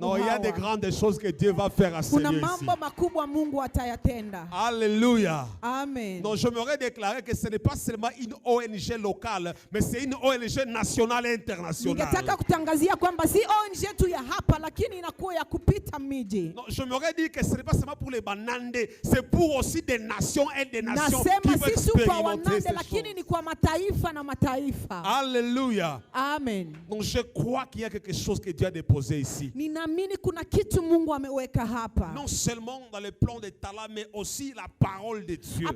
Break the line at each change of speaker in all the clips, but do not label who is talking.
Non, il y a des grandes choses que Dieu va faire à ce lieu ici. Alléluia.
Amen.
Donc j'aimerais déclarer que ce n'est pas seulement une ONG locale, mais c'est une ONG nationale et internationale. Non, j'aimerais dire que ce n'est pas seulement pour les Banande, c'est pour aussi des nations et des nations qui vont expérimenter ces choses. Alléluia.
Amen.
Donc je crois qu'il y a quelque chose que Dieu a déposé ici. Non seulement dans le plan des talents, mais aussi la parole de Dieu.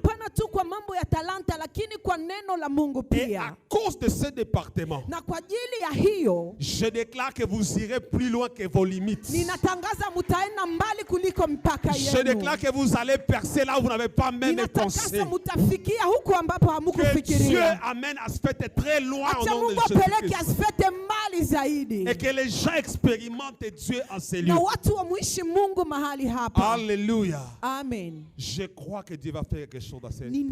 Et à cause de ce département, je déclare que vous irez plus loin que vos limites. Je déclare que vous allez percer là où vous n'avez pas même pensé. Que Dieu amène à se faire très loin au nom de Jésus. Et que les gens expérimentent Dieu en ces lieux. Alléluia.
Amen.
Je crois que Dieu va faire quelque chose dans ces lieux.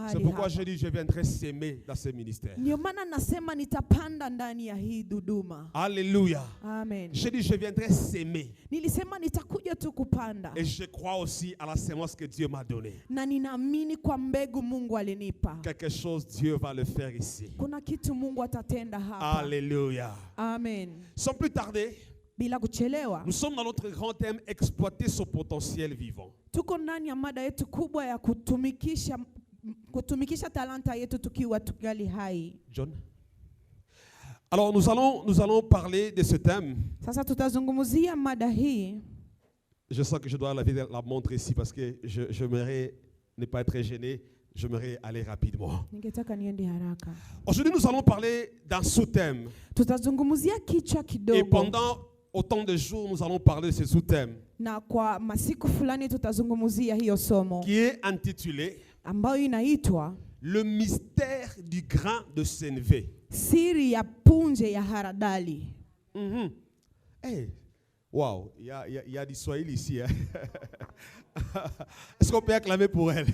C'est pourquoi je dis je viendrai s'aimer dans ce ministère. Alléluia.
Amen.
Je dis je viendrai s'aimer. Et je crois aussi à la semence que Dieu m'a donnée. Quelque chose Dieu va le faire ici. Alléluia.
Amen.
Sans plus tarder, nous sommes dans notre grand thème, exploiter son potentiel vivant. John. Alors nous allons parler de ce thème. Je sens que je dois la montrer ici parce que j'aimerais ne pas être gêné. J'aimerais aller rapidement. Aujourd'hui, nous allons parler d'un sous-thème. Et pendant autant de jours, nous allons parler de ce sous-thème qui est intitulé Le mystère du grain de sénévé. Hey, wow, il y a du Swahili ici. Hein? Est-ce qu'on peut acclamer pour elle?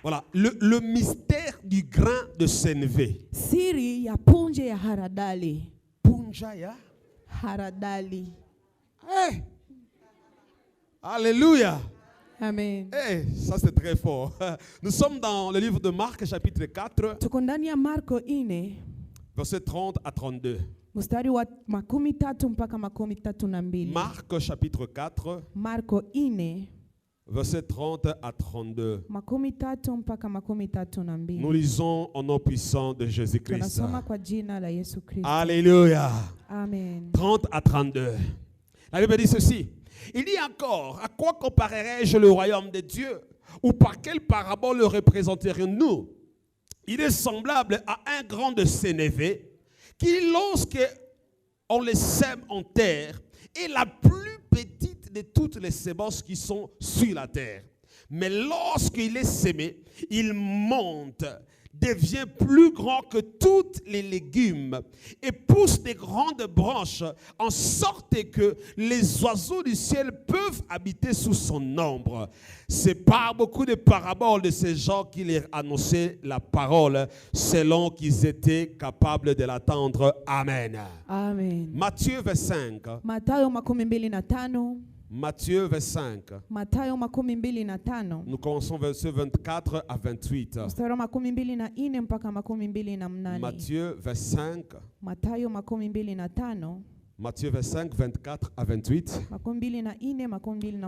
Voilà, le mystère du grain de sénévé.
Siri ya punje ya haradali.
Punja ya
haradali.
Hey. Alléluia.
Amen.
Hey, ça c'est très fort. Nous sommes dans le livre de Marc, chapitre 4,
Marko ine,
verset 30 à 32.
mstari wa 13 mpaka 32.
Marc, chapitre 4,
Marko ine,
verset 30 à 32.
mpaka 32.
Nous lisons au nom puissant de Jésus-Christ.
Tunasoma kwa jina la Yesu Kristo.
Alléluia.
Amen.
30 à 32. La Bible dit ceci. Il dit encore, à quoi comparerai-je le royaume de Dieu? Ou par quelle parabole le représenterions-nous? Il est semblable à un grain de sénévé qui, lorsque on le sème en terre, est la plus petite de toutes les semences qui sont sur la terre. Mais lorsqu'il est sémé, il monte, devient plus grand que tous les légumes et pousse des grandes branches en sorte que les oiseaux du ciel peuvent habiter sous son ombre. C'est par beaucoup de paraboles de ces gens qui leur annonçaient la parole selon qu'ils étaient capables de l'attendre. Amen.
Amen.
Matthieu 25.
Mathayo 25.
Matthieu 25.
Mathayo 25.
Nous commençons verset 24 à 28.
Mstari wa 24 mpaka 28.
Matthieu 25.
Mathayo 25.
Matthieu 25, 24 à 28.
24 28.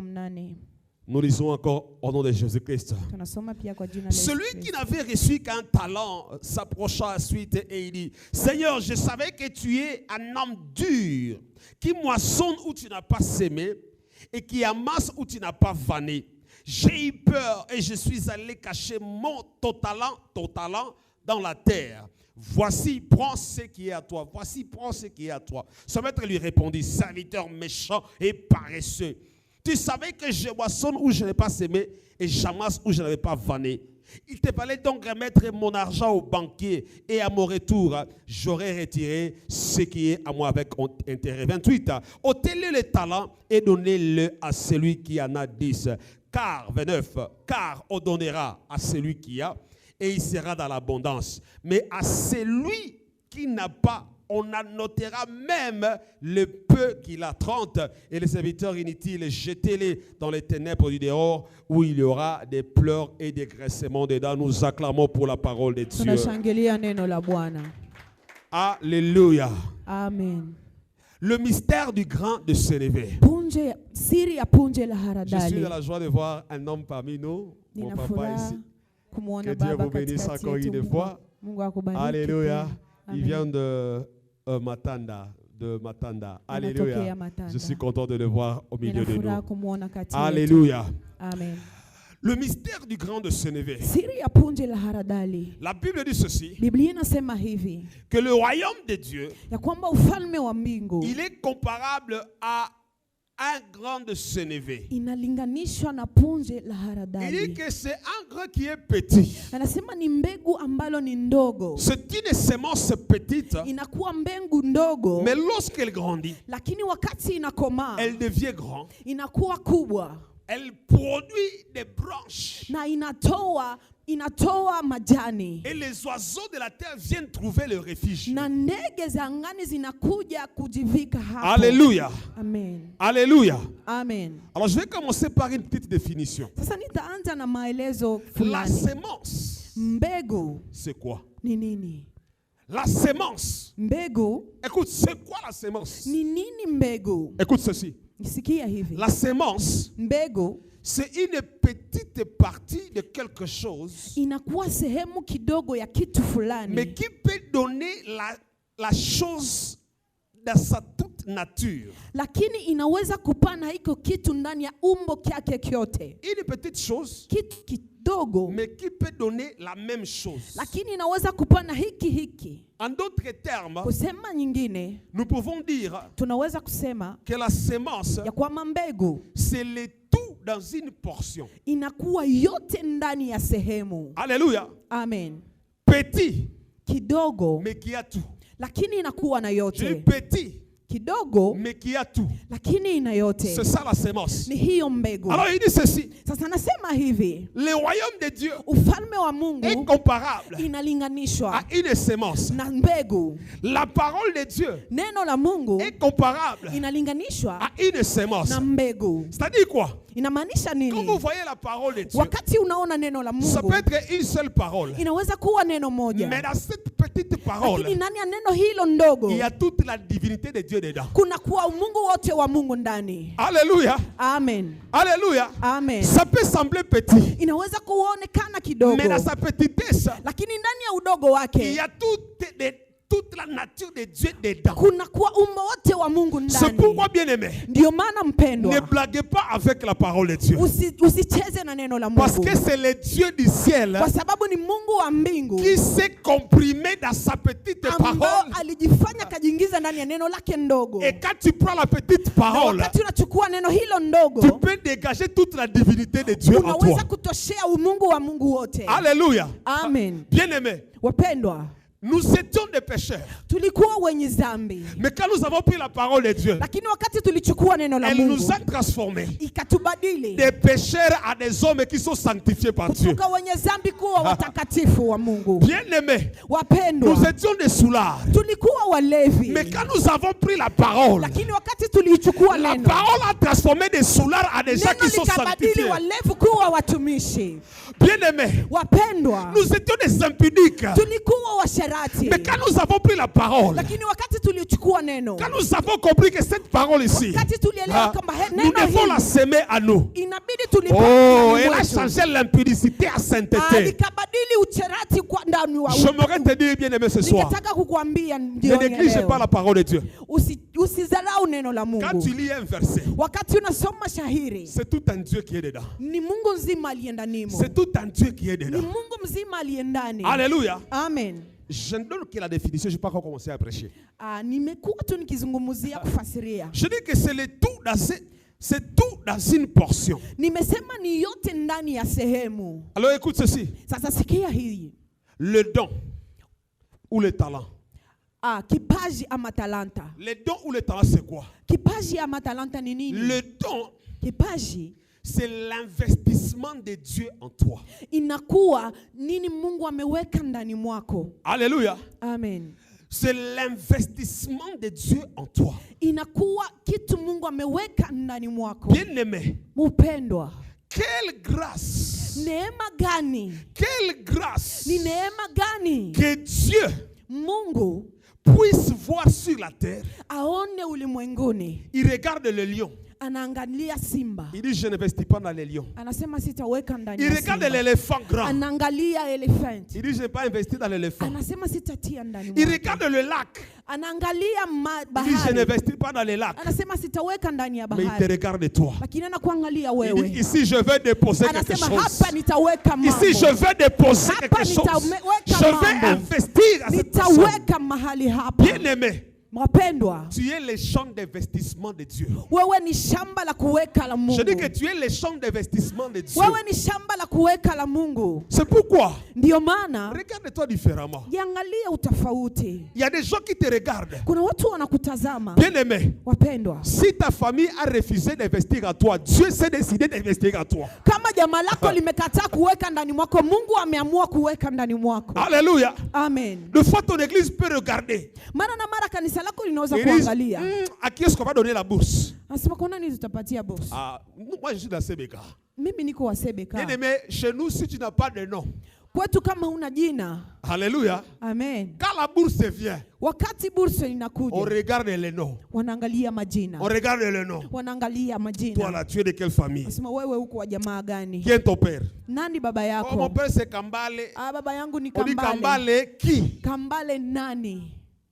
Nous lisons encore au nom de Jésus-Christ.
Tunasoma pia kwa jina la Yesu
Celui qui n'avait reçu qu'un talent s'approcha ensuite et il dit, Seigneur, je savais que tu es un homme dur, qui moissonne où tu n'as pas sémé et qui amasse où tu n'as pas vanné. J'ai eu peur et je suis allé cacher ton talent dans la terre. Voici, prends ce qui est à toi. Voici, prends ce qui est à toi. Son maître lui répondit, serviteur méchant et paresseux. Tu savais que je moissonne où je n'ai pas semé et j'amasse où je n'avais pas vanné. Il te fallait donc remettre mon argent au banquier et à mon retour, j'aurais retiré ce qui est à moi avec intérêt. 28. Ôtez-le le talent et donnez-le à celui qui en a 10. Car, 29, car on donnera à celui qui a et il sera dans l'abondance. Mais à celui qui n'a pas, on annotera même le peu qu'il a, 30, et les serviteurs inutiles, jetez-les dans les ténèbres du dehors, où il y aura des pleurs et des graissements dedans. Nous acclamons pour la parole de Dieu.
Tunashangilia neno la Bwana.
Alléluia.
Amen.
Le mystère du grain de sénévé.
Punje, siri ya punje la
Je suis
haradali.
dans la joie de voir un homme parmi nous, mon
Nina
papa
furaha
ici.
kumuona
Que Dieu
baba
vous bénisse
katikati
encore
yetu.
une fois.
Mungu akubariki.
Alléluia.
tena.
Il
Amen.
vient de Matanda. De Matanda.
Anatokea
Alléluia.
Matanda.
Je suis content de le voir au milieu
Nina
de
furaha
nous.
kumuona kati yetu.
Alléluia.
Amen.
Le mystère du grain de sénévé.
Siri ya punje la haradali.
La Bible dit ceci,
Biblia inasema hivi
que le royaume de Dieu,
ya kwamba ufalme wa mbingu
il est comparable à un grain de sénévé.
inalinganishwa na punje la
Il dit
haradali.
que c'est un grain qui est petit.
Anasema ni mbegu ambalo ni ndogo.
C'est une semence petite,
Inakuwa mbegu ndogo,
mais lorsqu'elle grandit,
lakini wakati inakomaa
elle devient grande.
inakuwa kubwa
Elle produit des branches.
na inatoa majani,
Et les oiseaux de la terre viennent trouver le refuge.
na ndege za angani zinakuja kujivika hapo.
Alléluia.
Amen.
Alléluia.
Amen.
Alors je vais commencer par une petite définition.
Sasa nitaanza na maelezo
La
fulani.
sémence,
Mbegu
c'est quoi?
ni nini?
La sémence.
Mbegu
Écoute, c'est quoi la sémence?
ni nini? Mbegu,
Écoute ceci.
sikia hivi.
La sémence,
Mbegu
c'est une petite partie de quelque chose,
inakuwa sehemu kidogo ya kitu
mais
fulani,
qui peut donner la chose dans sa toute nature.
lakini inaweza kupana hiko kitu ndani ya umbo kyake kyote.
Une petite chose,
Kitu kidogo,
mais qui peut donner la même chose.
lakini inaweza kupana hiki.
En d'autres termes,
Kusema nyingine,
nous pouvons dire
tunaweza kusema
que la sémence,
ya kwamba mbegu
c'est le tout dans une portion.
inakuwa yote ndani ya sehemu.
Alléluia.
Amen.
Petit,
Kidogo,
mais qui a tout.
lakini inakuwa na
Je dis
yote.
petit,
Kidogo,
mais qui a tout.
lakini ina yote.
C'est ça la sémence.
Ni hiyo mbegu.
Alors il dit ceci,
Sasa nasema hivi,
le royaume de Dieu
ufalme wa
est
Mungu
comparable
inalinganishwa
à une sémence.
na mbegu.
La parole de Dieu
Neno la Mungu
est comparable
inalinganishwa
à une sémence.
na mbegu.
C'est-à-dire quoi?
Inamaanisha
Quand vous
nini?
voyez la parole de Dieu,
Wakati unaona neno la
ça
Mungu,
peut être une seule parole.
inaweza kuwa neno moja,
Mais dans cette petite parole,
lakini ndani ya neno hilo ndogo
il y a toute la divinité de Dieu dedans.
kuna kuwa Mungu wote wa Mungu ndani.
Alléluia.
Amen.
Alléluia.
Amen.
Ça peut sembler petit,
Inaweza kuonekana kidogo,
mais dans sa petitesse,
lakini ndani ya udogo
il
wake
y a toute la nature de Dieu dedans.
kuna kuwa umbo wote wa Mungu
C'est
ndani.
pourquoi, bien aimé,
Ndio maana
ne
mpendwa,
blaguez pas avec la parole de Dieu.
usicheze na neno la
Parce
Mungu,
que c'est le Dieu du ciel
kwa sababu ni Mungu wa mbingu
qui s'est comprimé dans sa petite
ambao
parole.
alijifanya kajiingiza ndani ya neno lake ndogo.
Et quand tu prends la petite
Na
parole,
wakati unachukua neno hilo
tu
ndogo,
peux dégager toute la divinité de Dieu en toi.
unaweza kutoshea umungu wa Mungu wote.
Alléluia.
Amen.
Bien aimé,
Wapendwa,
nous étions des pécheurs.
tulikuwa wenye dhambi,
Mais quand nous avons pris la parole de Dieu,
lakini wakati tulichukua neno la
elle
Mungu
nous a transformés
ikatubadili
des pécheurs à des hommes qui sont sanctifiés par Dieu.
kutoka wenye dhambi kuwa watakatifu wa Mungu.
Bien aimé,
Wapendwa,
nous étions des soulards.
tulikuwa walevi,
Mais quand nous avons pris la parole,
lakini wakati tulichukua
la
neno,
parole a transformé des soulards à des gens
neno
qui sont
likabadili
sanctifiés.
walevi kuwa watumishi.
Bien aimé,
Wapendwa,
nous étions des impudiques.
tulikuwa washerati,
Mais quand nous avons pris la parole,
lakini wakati tulichukua neno,
quand nous avons compris que cette parole ici,
wakati tulielewa kwamba
nous
neno
devons la
hili
semer à nous.
inabidi tulipate
Oh,
ndani
elle a
mwetu.
changé l'impudicité à sainteté.
Likabadili ucherati kwa ndani wa
J'aimerais te dire, bien aimé, ce soir,
Ningetaka kukuambia
ne
ndio
néglige pas la parole de Dieu.
Usidharau neno la
Quand
Mungu.
tu lis un verset,
Wakati unasoma shahiri,
c'est tout un Dieu qui est dedans.
ni Mungu mzima aliye ndanimo,
C'est tout un Dieu qui est
ni
dedans.
Mungu mzima aliye ndani.
Alléluia.
Amen.
Je ne donne que la définition, je n'ai pas encore commencé à prêcher.
Nimekuwa tu nikizungumzia kufasiria.
Je dis que c'est le tout dans c'est tout dans une portion.
Nimesema ni yote ndani ya sehemu.
Alors écoute ceci.
Sasa sikia hii.
Le don ou le talent.
Kipaji ama talanta.
Le don ou le talent, c'est quoi?
Kipaji ama talanta ni nini?
Le don,
Kipaji
c'est l'investissement de Dieu en toi.
inakuwa nini Mungu ameweka ndani mwako.
Alléluia.
Amen.
c'est l'investissement de Dieu en toi.
inakuwa kitu Mungu ameweka ndani mwako.
Bien-aimé,
Mpendwa,
quelle grâce,
neema gani?
quelle grâce
Ni neema gani
que Dieu
Mungu
puisse voir sur la terre.
aone ulimwenguni.
Il regarde le lion.
Anaangalia simba,
Il dit, je n'investis pas dans les lions.
anasema sitaweka ndani
Il
ya
regarde
simba.
l'éléphant grand.
Anaangalia elephant,
Il dit, je n'ai pas investi dans l'éléphant.
anasema sitatia ndani
Il
mwake.
regarde le lac.
Anaangalia
Il dit, je
bahari,
n'investis pas dans les lacs.
anasema sitaweka ndani ya
Mais il te
bahari,
regarde toi.
lakini anakuangalia
Il
wewe.
dit, ici, je vais déposer quelque
Anasema
chose.
hapa nitaweka mambo,
Ici, je vais déposer
Hapa
quelque chose.
nitaweka
Je vais
mambo.
investir à cette personne.
nitaweka mahali hapa.
Bien-aimé,
Wapendwa,
tu es le champ d'investissement de Dieu.
wewe ni shamba la kuweka la Mungu.
Je dis que tu es le champ d'investissement de Dieu.
Wewe ni shamba la kuweka la Mungu.
C'est pourquoi,
Ndiyo maana
regarde-toi différemment.
jiangalie utofauti.
Il y a des gens qui te regardent.
Kuna watu wanakutazama.
Bien-aimé,
Wapendwa,
si ta famille a refusé d'investir en toi, Dieu s'est décidé d'investir en toi.
kama jamaa lako limekataa kuweka ndani mwako, Mungu ameamua kuweka ndani mwako.
Alléluia.
Amen.
Des fois, ton église peut regarder.
Mara na mara kanisa lako linaweza
Ils disent,
kuangalia.
à qui est-ce qu'on va donner la bourse?
Anasema kwa nani tutapatia boss?
Ah, moi, je suis dans CBK.
Mimi niko wa Sebeka.
Bien-aimé, chez nous, si tu n'as pas de nom,
Kwetu kama huna jina.
alléluia,
Amen.
quand la bourse vient,
Wakati bursa
on
inakuja,
regarde les noms.
wanaangalia majina.
On regarde les noms.
Wanaangalia
Toi
majina.
là, tu es de quelle famille?
Anasema wewe uko wa jamaa gani?
Qui est ton père?
Nani baba
Oh, mon
yako?
père, c'est Kambale.
Ah, baba yangu ni
On dit
Kambale.
Kambale qui?
Kambale nani?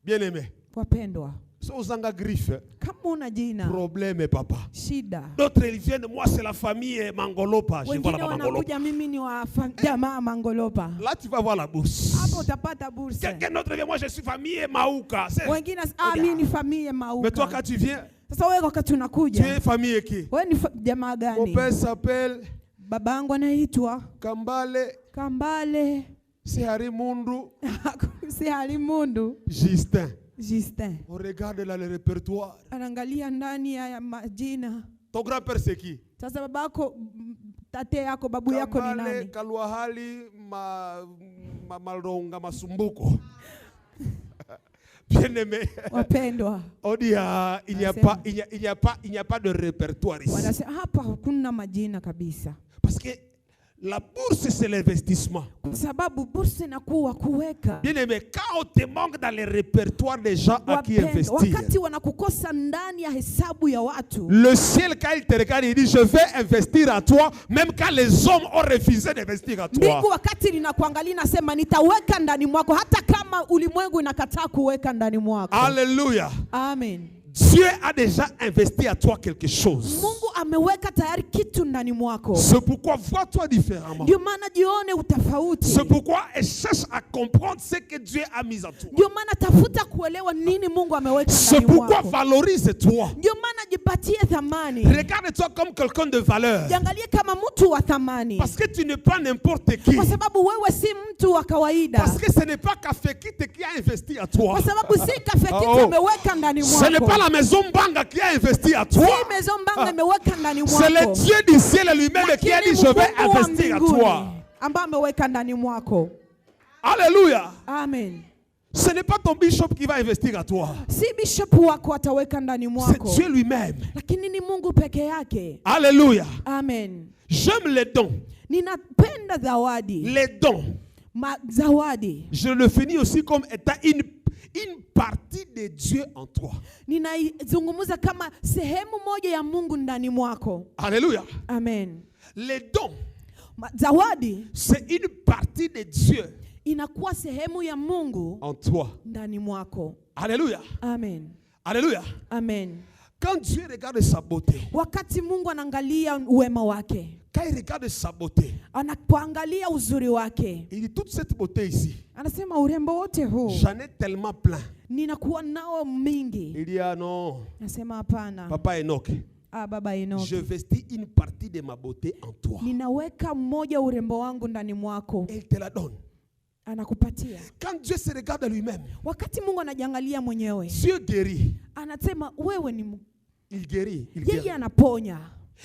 Bien-aimé.
Wapendwa,
So, aux anga griffe,
kama una jina,
problème, papa.
shida.
D'autres, ils viennent, moi, c'est la famille Mangolopa. Je vois
Wengine
là-bas Mangolopa.
wanakuja mimi ni wa jamaa Mangolopa.
Là, tu vas voir la bourse.
Hapo utapata bursa.
Quelqu'un d'autre vient, moi, je suis famille Maouka.
Wengine mimi ni familia
Mais toi,
Mauka.
quand tu viens,
Sasa wewe wakati
tu
unakuja,
es famille qui?
wewe ni jamaa
Mon
gani?
père s'appelle
Babangu anaitwa
Kambale
Kambale.
Sehari Mundu
Si Halimundu
Justin.
Justin.
On regarde là le répertoire.
Anaangalia ndani ya majina.
Ton grand-père, c'est qui?
Sasa babako, tate yako, babu yako ni
Kambale,
nani?
Kalwahali, Malonga, Masumbuko. Bien-aimé.
Wapendwa,
On dit, il n'y a pas de répertoire ici.
wanasema hapa hakuna majina kabisa,
Parce que la bourse, c'est l'investissement.
kwa sababu bursa inakuwa kuweka.
Bien-aimé, quand on te manque dans les répertoires des gens à qui
Wapendwa,
investir,
wakati wanakukosa ndani ya hesabu ya watu,
le ciel, quand il te regarde, il dit, je vais investir en toi, même quand les hommes ont refusé d'investir en toi.
mbingu wakati linakuangalia nasema nitaweka ndani mwako, hata kama ulimwengu inakataa kuweka ndani mwako.
Alléluia.
Amen.
Dieu a déjà investi à toi quelque chose.
Mungu ameweka tayari kitu ndani mwako.
C'est pourquoi vois-toi différemment.
Ndio maana jione utofauti.
C'est pourquoi cherche à comprendre ce que Dieu a mis en toi.
Ndio maana tafuta kuelewa nini Mungu ameweka
C'est
ndani
pourquoi
mwako.
valorise-toi.
Ndio maana jipatie thamani.
Regarde-toi comme quelqu'un de valeur.
Jiangalie kama mtu wa thamani.
Parce que tu n'es pas n'importe qui.
Kwa sababu wewe si mtu wa kawaida.
Parce que ce n'est pas Kafekite qui a investi à toi.
Kwa sababu si Kafekiti
Oh.
ameweka ndani
Ce n'est pas
mwako.
la maison Banga qui a investi à toi.
Si Maison Banga ameweka ndani
C'est le
mwako.
Dieu du ciel lui-même qui a dit, je vais
Mungu wa
investir à
mbinguni
toi.
ambaye ameweka ndani mwako.
Alléluia.
Amen.
Ce n'est pas ton bishop qui va investir à toi.
Si bishop wako ataweka ndani
C'est
mwako,
Dieu lui-même.
lakini ni Mungu peke yake.
Alléluia.
Amen.
J'aime les dons.
Ninapenda zawadi.
Les dons.
Zawadi.
Je le finis aussi comme étant une partie de Dieu en toi.
Ninaizungumza kama sehemu moja ya Mungu ndani mwako.
Alléluia.
Amen.
Les dons,
Zawadi
c'est une partie de Dieu
inakuwa sehemu ya Mungu
en toi.
ndani mwako.
Alléluia.
Amen.
Alléluia.
Amen.
Quand Dieu regarde sa beauté,
Wakati Mungu anaangalia uwema wake,
quand il regarde sa beauté,
anapoangalia uzuri wake,
il dit toute cette beauté ici,
anasema urembo wote huu
j'en ai tellement plein.
ninakuwa nao mingi.
Il dit ah non,
Nasema hapana.
Papa Enoch,
Baba Enoch,
je vestis une partie de ma beauté en toi.
ninaweka mmoja urembo wangu ndani mwako.
Et il te la donne.
Anakupatia.
Quand Dieu se regarde à lui-même,
Wakati Mungu anajiangalia mwenyewe,
Dieu guérit.
anasema wewe ni
Il guérit. Il
yeye
guérit.
anaponya.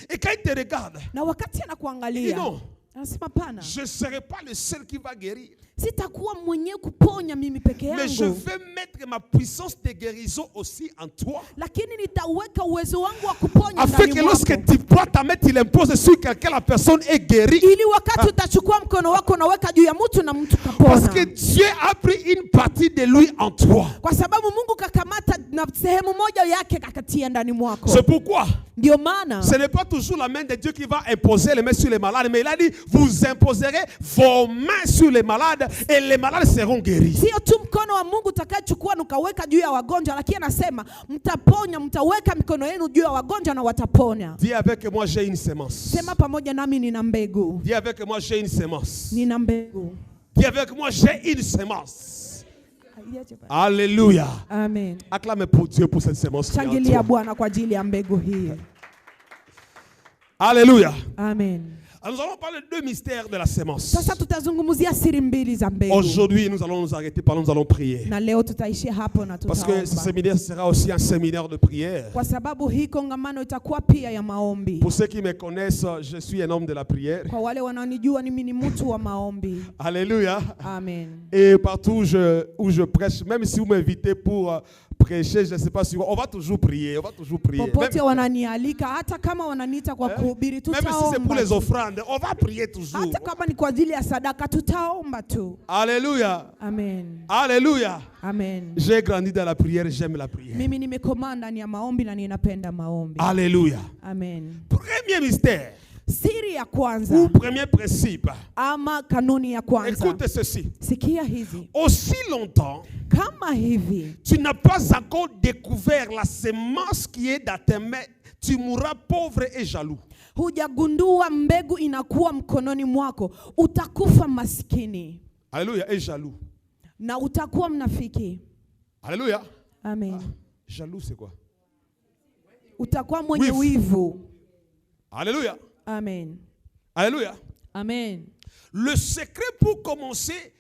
Et quand il te regarde,
Na wakati
il dit
anakuangalia,
non,
Anasema pana,
je ne serai pas le seul qui va guérir.
sitakuwa mwenyewe kuponya mimi peke
Mais je
yangu,
vais mettre ma puissance de guérison aussi en toi.
lakini nitaweka uwezo wangu wa kuponya
Afin
ndani
que
mwako,
lorsque tu prends ta main, tu l'imposes sur quelqu'un, la personne est guérie.
ili wakati utachukua mkono wako naweka juu ya mtu na mtu
Parce que
kapona,
Dieu a pris une partie de lui en toi.
kwa sababu Mungu kakamata na sehemu moja yake kakatia ndani mwako.
C'est pourquoi
Ndio maana
ce n'est pas toujours la main de Dieu qui va imposer les mains sur les malades, mais il a dit, vous imposerez vos mains sur les malades et les malades seront guéris.
sio tu mkono wa Mungu utakayechukua ukaweka juu ya wagonjwa, lakini anasema mtaponya, mtaweka mikono yenu juu ya wagonjwa na watapona.
Dis avec moi, j'ai une sémence.
Sema pamoja nami, nina mbegu.
Dis avec moi, j'ai une sémence.
Nina mbegu.
Dis avec moi, j'ai une sémence. Alléluia.
Amen.
Acclamez pour Dieu pour cette sémence. qui est en
Shangilia
toi.
Bwana kwa ajili ya mbegu hii.
Alléluia.
Amen.
Alors nous allons parler de deux mystères de la sémence.
Sasa tutazungumzia siri mbili za mbegu.
Aujourd'hui, nous allons nous arrêter par là, nous allons prier.
Na leo tutaishia hapo na
Parce que ce
tutaomba.
séminaire sera aussi un séminaire de prière.
Kwa sababu hii kongamano itakuwa pia ya maombi.
Pour ceux qui me connaissent, je suis un homme de la prière.
Kwa wale wanaonijua mimi ni mtu wa maombi.
Alléluia.
Amen.
Et partout où je prêche, même si vous m'invitez pour prêcher, je ne sais pas si on va toujours prier, on va toujours prier.
Popote
Même,
wananialika, hata kama wananiita kwa kuhubiri,
même si c'est pour les
tutaomba.
offrandes, on va prier toujours.
Hata kama ni kwa ajili ya sadaka, tutaomba tu.
Alléluia.
Amen.
Alléluia.
Amen.
J'ai grandi dans la prière, j'aime la prière.
Mimi nimekomaa ndani ya maombi na ninapenda maombi.
Alléluia.
Amen.
Premier mystère
Siri ya
ou
kwanza
premier principe.
ama kanuni ya kwanza.
Écoute ceci.
Sikia hizi.
Aussi longtemps,
Kama hivi
tu n'as pas encore découvert la semence qui est dans tes mains, tu mourras pauvre et jaloux.
hujagundua mbegu inakuwa mkononi mwako, utakufa maskini
Alléluia. Et jaloux.
na utakuwa mnafiki.
Alléluia.
Amen.
Jaloux, c'est quoi?
Utakuwa mwenye
Wivu.
wivu.
Alléluia.
Amen.
Alléluia.
Amen.
Le secret pour commencer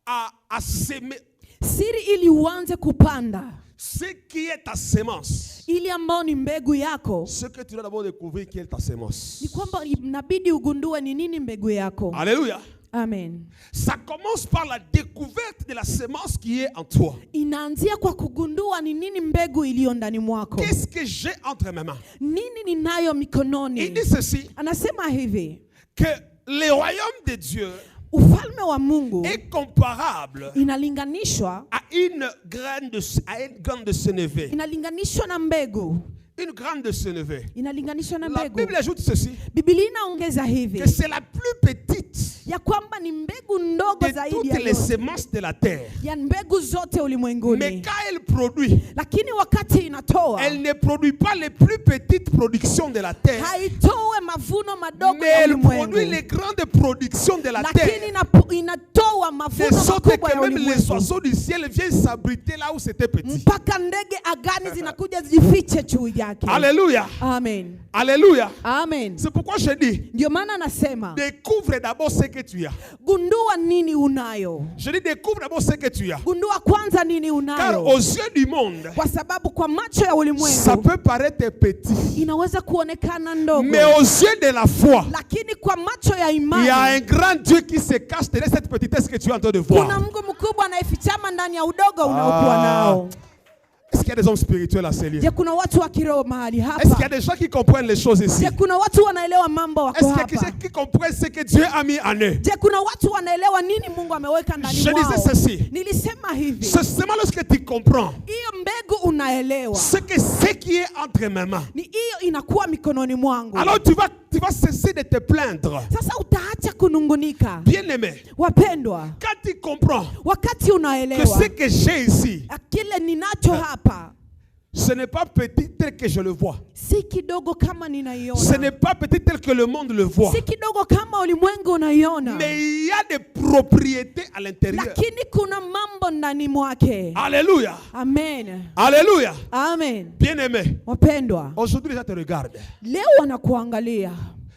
à s'aimer,
Siri ili uanze kupanda,
ce qui est ta sémence,
ili ambao ni mbegu yako,
ce que tu dois d'abord découvrir qui est ta sémence.
ni kwamba inabidi ugundue ni nini mbegu yako.
Alléluia.
Amen.
Ça commence par la découverte de la sémence qui est en toi.
Inaanzia kwa kugundua ni nini mbegu iliyo ndani mwako.
Qu'est-ce que j'ai entre mes mains?
Nini ninayo
Il
mikononi?
dit ceci,
Anasema hivi,
que le royaume de Dieu
ufalme wa Mungu
est comparable
inalinganishwa
à une graine de sénévé.
inalinganishwa na mbegu.
Une graine de sénévé.
Inalinganishwa na
La
mbegu.
Bible ajoute ceci,
Biblia inaongeza hivi
que c'est la plus petite
ya kwamba ni mbegu ndogo
de
zaidi
toutes
ya
les
yote,
sémences de la terre.
ya mbegu zote
Mais
ulimwenguni.
quand elle produit,
Lakini wakati inatoa,
elle ne produit pas les plus petites productions de la terre,
haitoe mavuno madogo
mais
ya
elle produit
ulimwengu,
les grandes productions de la
lakini
terre.
inatoa
De
mavuno
sorte
makubwa
que
ya
même les
ulimwengu,
oiseaux du ciel viennent s'abriter là où c'était petit.
mpaka ndege agani zinakuja zijifiche juu yake.
Alléluia.
Amen.
Alléluia.
Amen.
C'est pourquoi je dis,
Ndio maana anasema
découvre d'abord ce que tu as.
gundua nini unayo.
Je dis, découvre d'abord ce que tu as.
Gundua kwanza nini
Car
unayo,
aux yeux du monde,
kwa sababu kwa macho ya
ça
ulimwengu
peut paraître petit.
inaweza kuonekana ndogo,
Mais aux yeux de la foi,
lakini kwa macho ya
il y a un
imani
grand Dieu qui se cache derrière cette petitesse que tu es en train de
kuna
voir.
Mungu mkubwa anayefichama ndani ya udogo unaokuwa nao.
Est-ce qu'il y a des hommes spirituels à ces lieux?
Je, kuna watu wa kiroho mahali
Est-ce qu'il y a
hapa?
des gens qui comprennent les choses ici?
Je, kuna watu wanaelewa mambo wako
Est-ce qu'il y a
hapa?
quelqu'un qui comprend ce que Dieu a mis en eux?
Je, kuna watu wanaelewa nini Mungu ameweka ndani
Je disais
mwao?
ceci.
Nilisema hivi,
C'est seulement lorsque tu comprends
hiyo mbegu unaelewa,
ce qui est entre mes mains,
ni hiyo inakuwa mikononi mwangu.
alors tu vas cesser de te plaindre.
Sasa utaacha kunungunika.
Bien-aimé,
Wapendwa,
quand tu comprends
wakati
que
unaelewa
ce que j'ai ici,
kile ninacho hapa
ce n'est pas petit tel que je le vois.
si kidogo kama
Ce
ninaiona,
n'est pas petit tel que le monde le voit.
si kidogo kama ulimwengu unaiona,
Mais il y a des propriétés à l'intérieur.
lakini kuna mambo ndani mwake.
Alléluia.
Amen.
Alléluia.
Amen.
Bien-aimé,
Wapendwa,
aujourd'hui les gens te regardent.
leo wanakuangalia,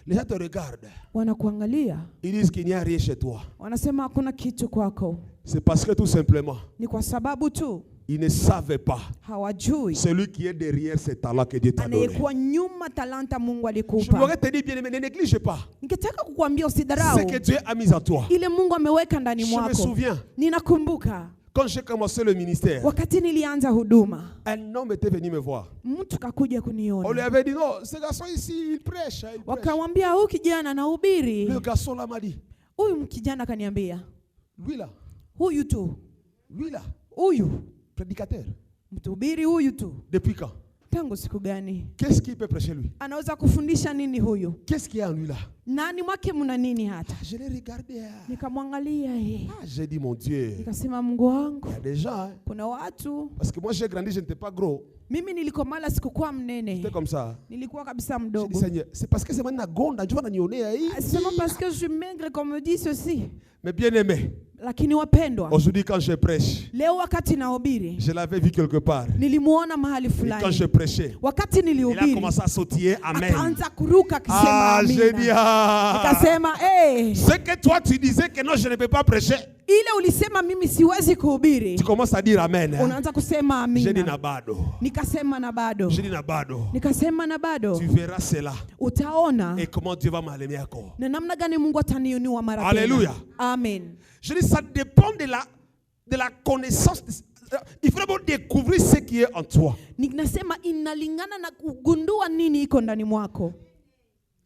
Les gens te regardent.
wanakuangalia,
Ils disent qu'il n'y a rien chez toi.
wanasema hakuna kitu kwako.
C'est parce que tout simplement,
Ni kwa sababu tu
Ils ne savaient pas
hawajui
celui qui est derrière ces talents que Dieu t'a donné.
anayekuwa nyuma talanta Mungu
Je
alikupa.
voudrais te dire, bien-aimé, ne néglige pas
Ningetaka kukuambia
ce que
usidharau
Dieu a mis en toi.
ile Mungu ameweka ndani
Je me
mwako.
souviens,
Ninakumbuka
quand j'ai commencé le ministère,
wakati nilianza huduma,
un homme était venu me voir.
mtu kakuja
On lui
kuniona,
avait dit, non, ce garçon ici, il prêche. Il prêche.
wakamwambia huyu kijana anahubiri.
Le garçon là m'a dit,
Huyu kijana akaniambia,
lui là,
huyu tu, huyu
prédicateur.
mtuhubiri huyu tu.
Depuis quand?
Tangu siku gani?
Qu'est-ce qu'il peut prêcher lui?
Anaweza kufundisha nini huyu?
Qu'est-ce qu'il y a en lui là?
Nani mwake mna nini hata?
Je l'ai regardé.
Nikamwangalia yeye.
J'ai dit, mon Dieu,
Nikasema Mungu wangu,
il y a des gens, hein,
kuna watu.
parce que moi j'ai grandi, je n'étais pas gros.
Mimi nilikomala sikukuwa mnene.
C'était comme ça.
Nilikuwa kabisa
J'ai dit,
mdogo.
Seigneur, c'est parce que c'est maintenant gonda, tu vas n'ignorer.
C'est seulement parce que je suis maigre qu'on me dit ceci.
Mais bien aimé,
Lakini wapendwa,
aujourd'hui quand je prêche,
leo wakati nahubiri,
je l'avais vu quelque part.
nilimuona mahali
Et quand je
fulani.
prêchais,
Wakati
il a
nilihubiri,
commencé à sautiller. Amen.
akaanza kuruka akisema
Ah, j'ai dit,
amina.
ah.
Nikasema
Ce que toi tu disais que non, je ne peux pas prêcher,
ile ulisema mimi siwezi kuhubiri,
tu commences à dire Amen. Hein?
unaanza kusema
J'ai dit
amina.
Nabado.
Nikasema na bado,
J'ai dit Nabado.
nikasema na bado,
Tu verras cela.
utaona
Et comment Dieu va m'allumer encore.
na namna gani Mungu ataniinua mara tena.
Alléluia.
Amen.
Je dis, ça dépend de la connaissance. Il faut d'abord découvrir ce qui est en toi.
Ninasema inalingana na kugundua nini iko ndani mwako.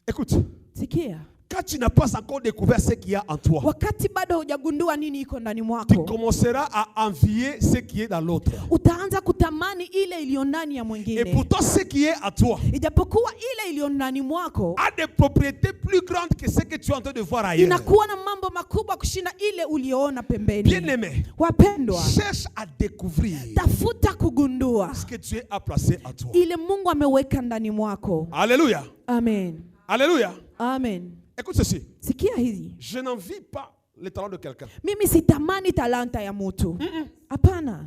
Écoute,
Sikia.
quand tu n'as pas encore découvert ce qu'il y a en toi,
Wakati bado hujagundua nini iko ndani
tu
mwako,
commenceras à envier ce qui est dans l'autre.
utaanza kutamani ile iliyo ndani ya
Et
mwingine.
pourtant, ce qui est en toi
Ijapokuwa ile iliyo ndani mwako
a des propriétés plus grandes que ce que tu es en train de voir ailleurs.
inakuwa na mambo makubwa kushinda ile uliyoona pembeni.
Bien-aimé,
Wapendwa,
cherche à découvrir
tafuta kugundua
ce que Dieu a placé en toi.
ile Mungu ameweka ndani mwako.
Alléluia.
Amen.
Alléluia.
Amen.
Écoute ceci.
Sikia hizi.
Je n'envie pas le talent de quelqu'un.
Mimi sitamani talanta ya mtu. Hapana.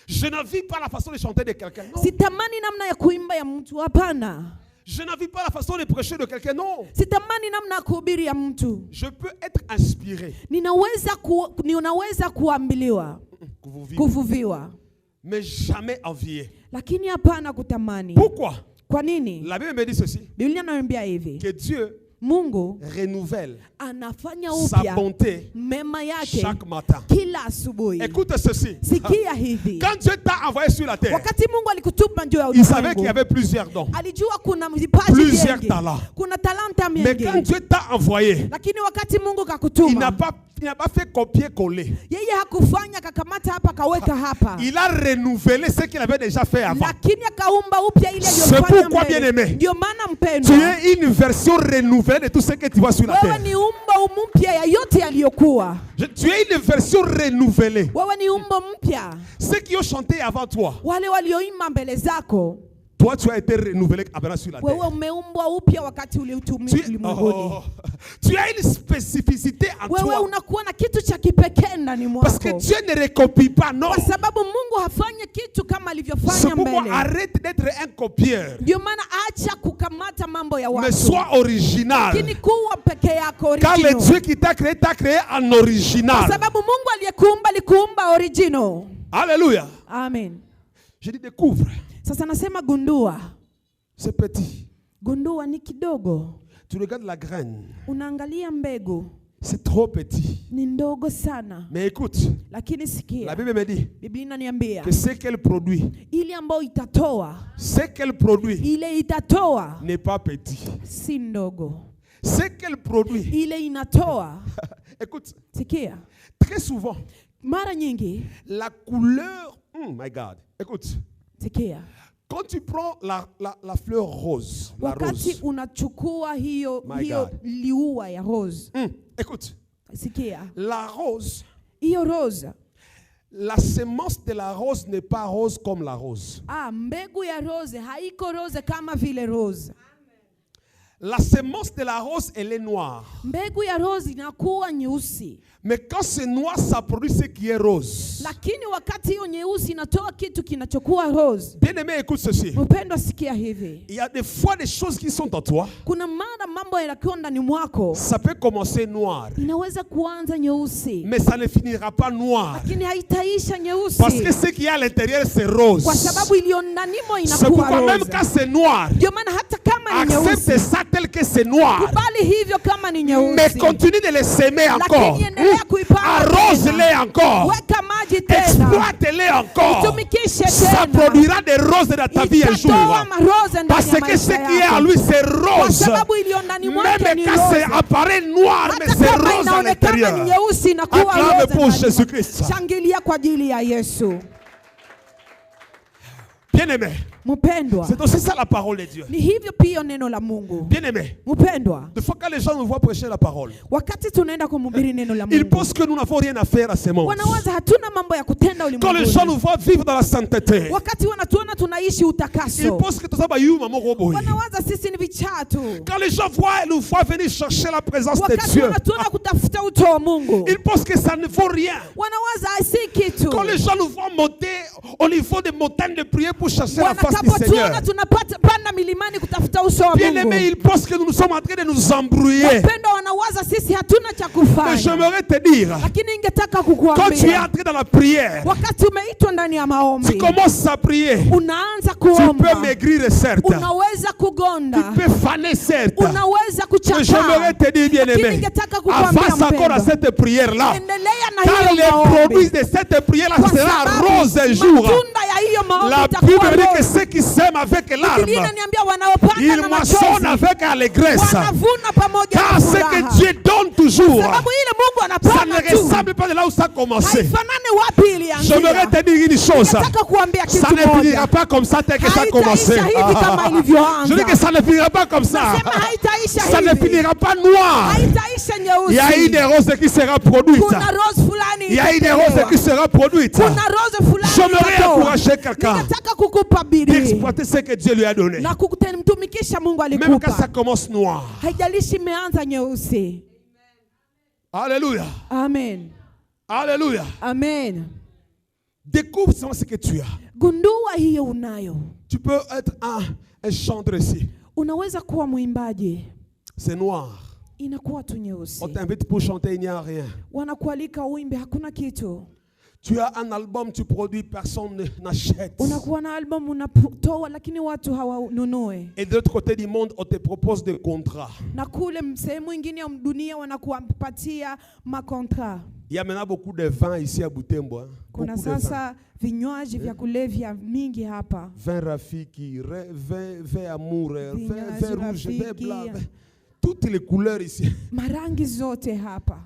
Je n'envie pas la façon de chanter de quelqu'un. Non.
Sitamani namna ya kuimba ya mtu. Hapana.
Je n'envie pas la façon de prêcher de quelqu'un. Non.
Sitamani namna ya kuhubiri ya mtu.
Je peux être inspiré.
Ninaweza kuambiliwa, kuvuviwa,
mais jamais envié.
lakini hapana kutamani.
Pourquoi?
Kwa nini?
La Bible me dit ceci.
Biblia inaniambia hivi,
Que Dieu
Mungu
renouvelle
anafanya
sa
upya
bonté
mema yake
chaque matin.
kila asubuhi.
Écoute ceci.
Sikia hivi,
Quand Dieu t'a envoyé sur la terre,
wakati Mungu alikutuma juu ya
il savait qu'il y
ulimwengu,
avait plusieurs dons,
alijua kuna vipaji
plusieurs
vingi,
talents.
kuna talanta
Mais quand
mingi,
Dieu t'a envoyé,
lakini wakati Mungu
il n'a
kakutuma,
pas fait copier-coller.
yeye hakufanya kakamata hapa kaweka hapa,
Il a renouvelé ce qu'il avait déjà fait avant.
lakini akaumba upya ile
C'est
aliyofanya
pourquoi, bien
mbele.
aimé,
Ndio maana
tu
mpendwa,
es une version renouvelée de tout ce que tu vois sur la
wewe
terre.
ni umbo mpya ya yote yaliyokuwa.
Tu es une version renouvelée.
Wewe ni umbo mpya,
Ceux qui ont chanté avant toi,
wale walioimba mbele zako,
toi tu as été renouvelé sur la
wewe
terre.
umeumbwa upya wakati uliutumia ulimwenguni.
Tu as une spécificité en
Wewe
toi.
unakuwa na kitu cha kipekee ndani
Parce que
mwako,
Dieu ne recopie pas, non.
kwa sababu Mungu hafanye kitu kama
C'est
alivyofanya
pourquoi
mbele.
arrête d'être un copieur,
Ndio maana acha kukamata mambo ya
mais
watu,
sois original.
lakini kuwa peke yako
Car le
original,
Dieu qui t'a créé en
kwa
original.
sababu Mungu aliyekuumba alikuumba original.
Alléluia.
Amen.
Je dis découvre.
Sasa nasema gundua.
C'est petit.
Gundua ni kidogo.
Tu regardes la graine.
Unaangalia mbegu
C'est trop petit.
ni ndogo sana,
Mais écoute,
lakini
la
sikia,
Bible me dit
Biblia inaniambia
que ce qu'elle produit,
ile ambayo itatoa,
ile
itatoa
n'est pas petit.
si ndogo,
Ce qu'elle produit,
ile inatoa.
écoute,
Sikia,
très souvent,
mara nyingi,
la couleur, my God, écoute,
sikia,
quand tu prends la fleur rose, la
wakati
rose,
unachukua hiyo
My
hiyo
God.
liua ya rose,
écoute,
sikia,
la rose,
hiyo rose,
la semence de la rose n'est pas rose comme la rose.
mbegu ya rose haiko rose kama vile rose.
La semence de la rose, elle est noire.
Mbegu ya rose inakuwa nyeusi.
Mais quand c'est noir, ça produit ce qui est rose.
Lakini wakati hiyo nyeusi inatoa kitu kinachokuwa rose.
Bien-aimé, écoute ceci.
Mpendwa, sikia hivi.
Il y a des fois des choses qui sont en toi.
Kuna mara mambo yanakuwa ndani mwako.
Ça peut commencer noir.
Inaweza kuanza nyeusi.
Mais ça ne finira pas noir.
Lakini haitaisha nyeusi.
Parce que ce qu'il y a à l'intérieur, c'est rose.
Kwa sababu iliyo ndani mo
C'est
inakuwa
pourquoi
rose.
même quand c'est noir,
Ndio maana hata kama ni nyeusi,
accepte ça tel que c'est noir.
kubali hivyo kama ni nyeusi.
Mais continue de les semer encore.
Lakini endelea kuipanda.
Arrose-les encore.
Weka maji tena.
Exploite-les encore.
Itumikishe
Ça
tena.
produira des roses dans ta vie un jour.
Itatoa marose ndani
Parce
ya
que ce
maisha
qui est en
yako.
lui, c'est
Kwa
rose.
sababu iliyo ndani mwake
Même
ni
quand c'est
rose.
apparaît noir, mais
Hata
c'est
kama
rose à
inaonekana
l'intérieur.
ni nyeusi inakuwa
Acclame
rose
pour
ndani.
Jésus-Christ.
Shangilia kwa ajili ya Yesu.
Bien-aimé,
Mpendwa,
c'est aussi ça la parole de Dieu.
ni hivyo pia neno la Mungu.
Bien-aimé,
Mpendwa,
des fois quand les gens nous voient prêcher la parole,
wakati tunaenda kumhubiri neno la
ils
Mungu,
pensent que nous n'avons rien à faire à ces moments.
wanawaza hatuna mambo ya kutenda
Quand les gens
ulimwenguni.
nous voient vivre dans la sainteté,
Wakati wanatuona tunaishi
ils
utakaso,
pensent que tout ça va y maman roboy.
wanawaza sisi ni vichatu.
Quand les gens nous voient venir chercher la présence de
Wakati
Dieu,
wanatuona kutafuta uto wa Mungu,
ils pensent que ça ne vaut rien.
wanawaza si kitu.
Quand les gens nous voient monter au niveau des montagnes de prière pour chercher la face du Seigneur,
Wanakapotuona tunapanda milimani kutafuta uso wa
bien-aimés,
Mungu,
ils pensent que nous sommes en train de nous embrouiller.
wapendwa, wanawaza sisi hatuna cha
Mais
kufanya.
j'aimerais te dire,
Lakini ningetaka
quand tu es
kukuambia,
entré dans la prière,
wakati umeitwa ndani ya
tu
maombi,
commences à prier.
unaanza
Tu peux
kuomba,
maigrir, certes.
unaweza
Tu
kugonda,
peux faner, certes.
unaweza
Mais j'aimerais
kuchakaa.
te dire, bien-aimé,
Lakini ningetaka kukuambia
avance encore à
mpendwa,
cette prière-là.
endelea na
Car
hiyo
les produits
maombi,
de cette prière-là
kwa
sera
sababu
rose un jour.
matunda ya hiyo maombi
La
itakuwa
Bible dit que
rose.
ceux qui sèment avec
Biblia
larmes,
inaniambia wanaopanda
ils
na
moissonnent
machozi
avec allégresse.
wanavuna pamoja
Car
na
ce
furaha.
que Dieu donne toujours,
Sababu ile Mungu
ça ne
anapanda tu
ressemble pas de là où ça a commencé.
haifanani wapi ilianzia.
J'aimerais te dire une chose.
Nataka kuambia
Ça
kitu
ne finira
moja,
pas comme ça tel que ça a commencé.
haitaisha hivi kama ilivyoanza.
Je dis que ça ne finira pas comme ça.
Nasema haitaisha
Ça ne
hivi,
finira pas noir.
haitaisha
Il y a eu
nyeusi.
des roses qui sera produite.
Kuna rose fulani
Il y a eu des
itatolewa.
roses qui sera produite.
Kuna rose fulani
J'aimerais
itatoa.
encourager quelqu'un
Ninataka kukupa bidii
d'exploiter ce que Dieu lui a donné.
na kumtumikisha Mungu
Même quand ça
alikupa,
commence noir.
haijalishi imeanza nyeusi.
Alléluia.
Amen,
Alléluia.
amen.
Découvre ce que tu as.
Gundua hiyo unayo.
Tu peux être un chanteur ici.
Unaweza kuwa mwimbaji,
C'est noir.
inakuwa tu nyeusi.
On t'invite pour chanter, il n'y a rien.
Wanakualika uimbe, hakuna kitu.
Tu as un album, tu produis, personne n'achète.
Unakuwa na album unatoa, lakini watu hawanunue.
Et de l'autre côté du monde, on te propose des contrats.
Na kule sehemu ingine ya dunia wanakupatia makontra.
Il y a maintenant beaucoup de vin ici à Butembo. Hein.
Kuna
Beaucoup de vin.
sasa vinywaji vya kulevya mingi hapa.
Vin Rafiki, vin Amour, vin rouge, vin
Rafiki.
blanc. Toutes les couleurs ici.
Marangi zote hapa.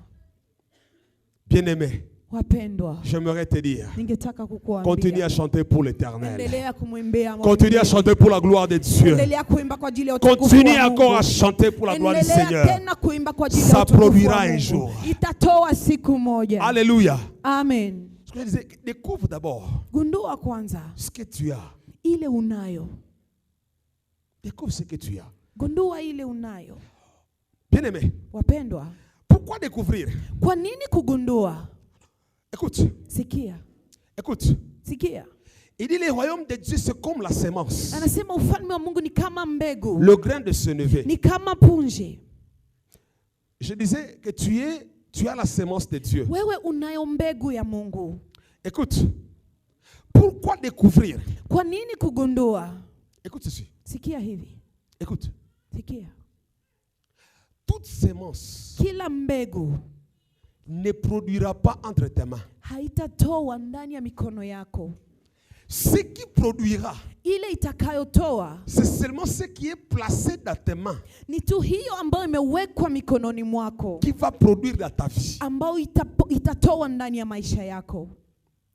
Bien-aimé,
Wapendwa,
j'aimerais te dire,
ningetaka
continue
kukuambia,
à chanter pour l'éternel.
endelea kumwimbia Mungu.
Continue à chanter pour la gloire de Dieu.
Endelea kuimba kwa ajili ya utukufu
Continue
wa Mungu.
encore à chanter pour la gloire du
Endelea
Seigneur.
tena kuimba kwa ajili ya
Ça
utukufu
produira
wa
un
Mungu.
jour.
Itatoa siku moja.
Alléluia.
Amen.
Ce que je disais, découvre d'abord
Gundua kwanza
ce que tu as.
ile unayo.
Découvre ce que tu as.
Gundua ile unayo.
Bien-aimé,
Wapendwa,
pourquoi découvrir?
kwa nini kugundua?
Écoute,
Sikia,
écoute.
sikia.
Il dit le royaume de Dieu c'est comme la semence.
Anasema ufalme wa Mungu ni kama mbegu,
Le grain de sénévé.
ni kama punje.
Je disais que tu as la semence de Dieu.
Wewe unayo mbegu ya Mungu.
Écoute, pourquoi découvrir?
Kwa nini kugundua?
Écoute ceci.
Sikia hivi,
Écoute.
sikia.
Toute semence
Kila mbegu
ne produira pas entre tes mains.
haitatoa ndani ya mikono yako.
Ce qui produira,
Ile itakayotoa
c'est seulement ce qui est placé dans tes mains
ni tu hiyo ambayo imewekwa mikononi mwako,
qui va produire dans ta vie.
ambayo itatoa ndani ya maisha yako.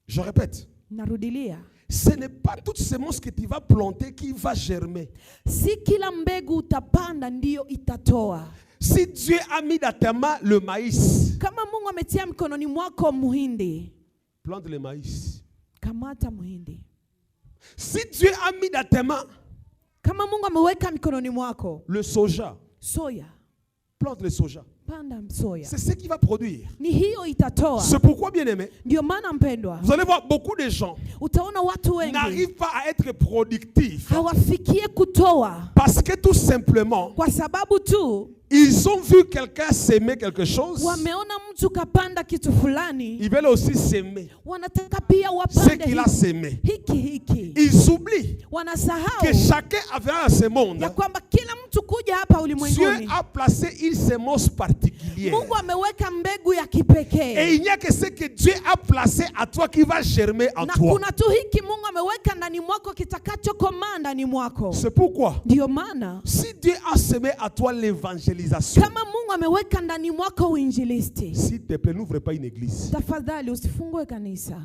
Je répète,
Narudilia,
ce n'est pas toute semence que tu vas planter qui va germer.
si kila mbegu utapanda ndiyo itatoa.
Si Dieu a mis dans tes mains le maïs,
Kama Mungu ametia mikononi mwako muhindi,
plante le maïs.
kamata muhindi.
Si Dieu a mis dans tes mains
Kama Mungu ameweka mikononi mwako
le soja,
Soya.
Plante le soja.
Panda soya.
C'est ce qui va produire.
Ni hiyo itatoa.
C'est pourquoi, bien aimé,
Ndio maana mpendwa,
vous allez voir beaucoup de gens
utaona watu wengi
n'arrivent pas à être productifs
hawafikie kutoa
parce que tout simplement,
kwa sababu tu
ils ont vu quelqu'un s'aimer quelque chose.
wameona mtu kapanda kitu fulani,
Ils veulent aussi s'aimer
wanataka pia
ce
wapande
qu'il a s'aimé.
hiki.
Ils oublient que
Wanasahau
chacun avait dans ce monde,
ya kwamba kila mtu kuja hapa
Dieu
ulimwenguni,
a placé une sémence particulière.
Mungu ameweka mbegu ya
Et
kipekee,
il n'y a que ce que Dieu a placé à toi qui va germer en
na
toi.
kuna tu hiki Mungu ameweka ndani mwako kitakachokomaa ndani mwako.
C'est pourquoi,
Ndio maana
si Dieu a semé à toi l'évangélisation,
kama Mungu ameweka ndani mwako uinjilisti,
s'il te plaît, n'ouvre pas une église.
tafadhali usifungue kanisa.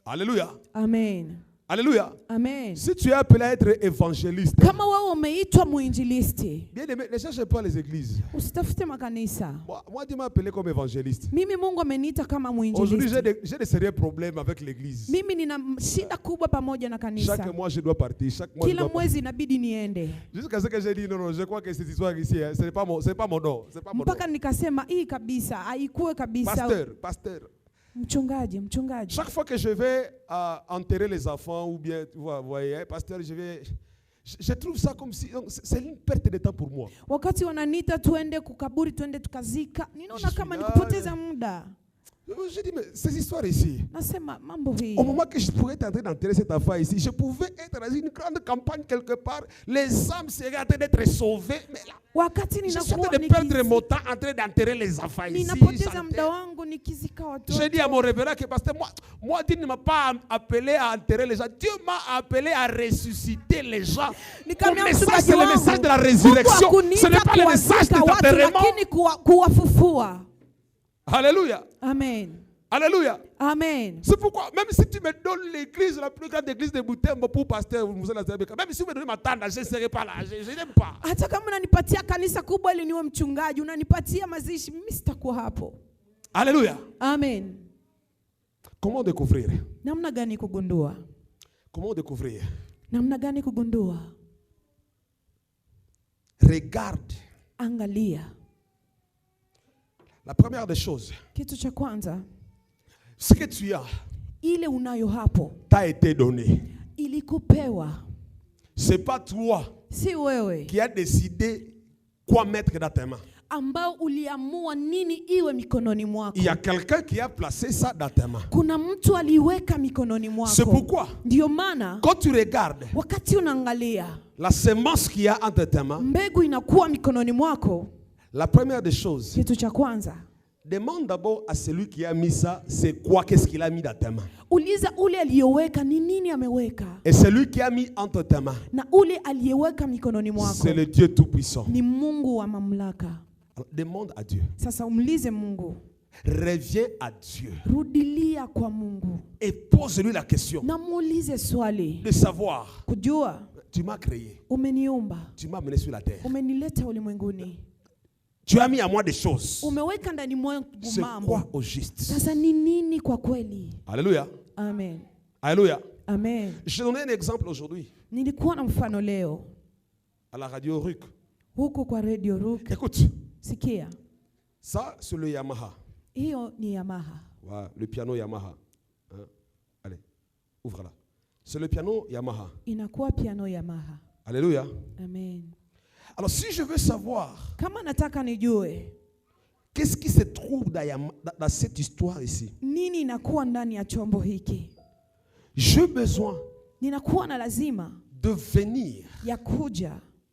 Alléluia.
Amen.
Alléluia.
Amen.
Si tu es appelé à être évangéliste,
Kama wewe umeitwa muinjilisti,
bien aimé, ne cherche pas les églises.
usitafute makanisa.
Moi, Dieu m'a appelé comme évangéliste.
Mimi Mungu ameniita kama
Aujourd'hui,
muinjilisti.
j'ai des sérieux problèmes avec l'église.
Mimi nina shida kubwa pamoja na kanisa.
Chaque mois, je dois partir. Chaque mois, je
Kila
dois partir.
mwezi inabidi niende.
Jusqu'à ce que j'ai dit, non, je crois que cette histoire ici, ce n'est pas mon don. C'est pas mon don.
Mpaka nikasema hii kabisa, haikuwe kabisa.
Pasteur.
Mchungaji.
Chaque fois que je vais enterrer les enfants ou bien, vous voyez, pasteur, je trouve ça comme si c'est une perte de temps pour moi.
Wakati wananiita tuende kukaburi, tuende tukazika, ninaona kama ni kupoteza muda.
Je dis, mais ces histoires ici,
Nasema mambo hii.
au moment que je pourrais être en train d'enterrer cet enfant ici, je pouvais être dans une grande campagne quelque part, les âmes seraient en train d'être sauvées, mais là,
Wakati
je suis en
ninakuwa
train de perdre mon temps en train d'enterrer les enfants ici.
ninapoteza muda wangu nikizika watoto.
J'ai dit à mon révérend que pasteur, moi Dieu ne m'a pas appelé à enterrer les gens. Dieu m'a appelé à ressusciter les gens. Mon message, c'est le message de la résurrection. Ce n'est pas le message de l'enterrement.
lakini kuwafufua.
Alléluia.
Amen.
Alléluia.
Amen.
C'est pourquoi, même si tu me donnes l'église, la plus grande église de Butembo pour pasteur, même si vous me donnez ma tante, je ne serai pas là. Je n'aime pas.
Hata kama unanipatia kanisa kubwa ili niwe mchungaji, unanipatia mazishi, mimi sitakuwa hapo.
Alléluia.
Amen.
Comment découvrir?
Namna gani kugundua?
Comment découvrir?
Namna gani kugundua?
Regarde.
Angalia.
La première des choses,
Kitu cha kwanza,
ce que tu as
ile unayo hapo
t'a été donné.
ilikupewa,
C'est pas toi
si wewe
qui as décidé quoi mettre dans tes mains.
ambao uliamua nini iwe mikononi mwako.
Il y a quelqu'un qui a placé ça dans tes mains.
Kuna mtu aliweka mikononi mwako.
C'est pourquoi,
Ndio maana
quand tu regardes
wakati unaangalia
la semence qu'il y a entre tes mains,
mbegu inakuwa mikononi mwako,
la première des choses,
kitu cha kwanza,
demande d'abord à celui qui a mis ça, c'est quoi, qu'est-ce qu'il a mis dans tes mains.
uliza ule aliyeweka ni nini ameweka,
Et celui qui a mis entre tes mains,
na ule aliyeweka mikononi mwako
c'est le Dieu Tout-Puissant.
ni Mungu wa mamlaka.
Alors, demande à Dieu.
Sasa umlize Mungu,
Reviens à Dieu
rudilia kwa Mungu
et pose-lui la question
na muulize swali,
de savoir,
kujua
tu m'as créé,
umeniumba,
tu m'as mené sur la terre,
umenileta ulimwenguni,
tu as mis à moi des choses.
umeweka ndani mwangu
C'est
mambo.
quoi au juste?
Sasa ni nini kwa kweli?
Alléluia.
Amen.
Alléluia.
Amen.
Je vais donner un exemple aujourd'hui
Nilikuwa na mfano leo
à la radio RUC.
huku kwa Radio Rook.
Écoute,
Sikia,
ça c'est le Yamaha.
hiyo ni Yamaha.
Voilà, le piano Yamaha. Hein? Allez, ouvre là. C'est le piano Yamaha.
Inakuwa piano Yamaha.
Alléluia.
Amen.
Alors si je veux savoir
Kama nataka nijue
qu'est-ce qui se trouve dans cette histoire ici,
nini inakuwa ndani ya chombo hiki,
j'ai besoin
ninakuwa na lazima
de venir
ya kuja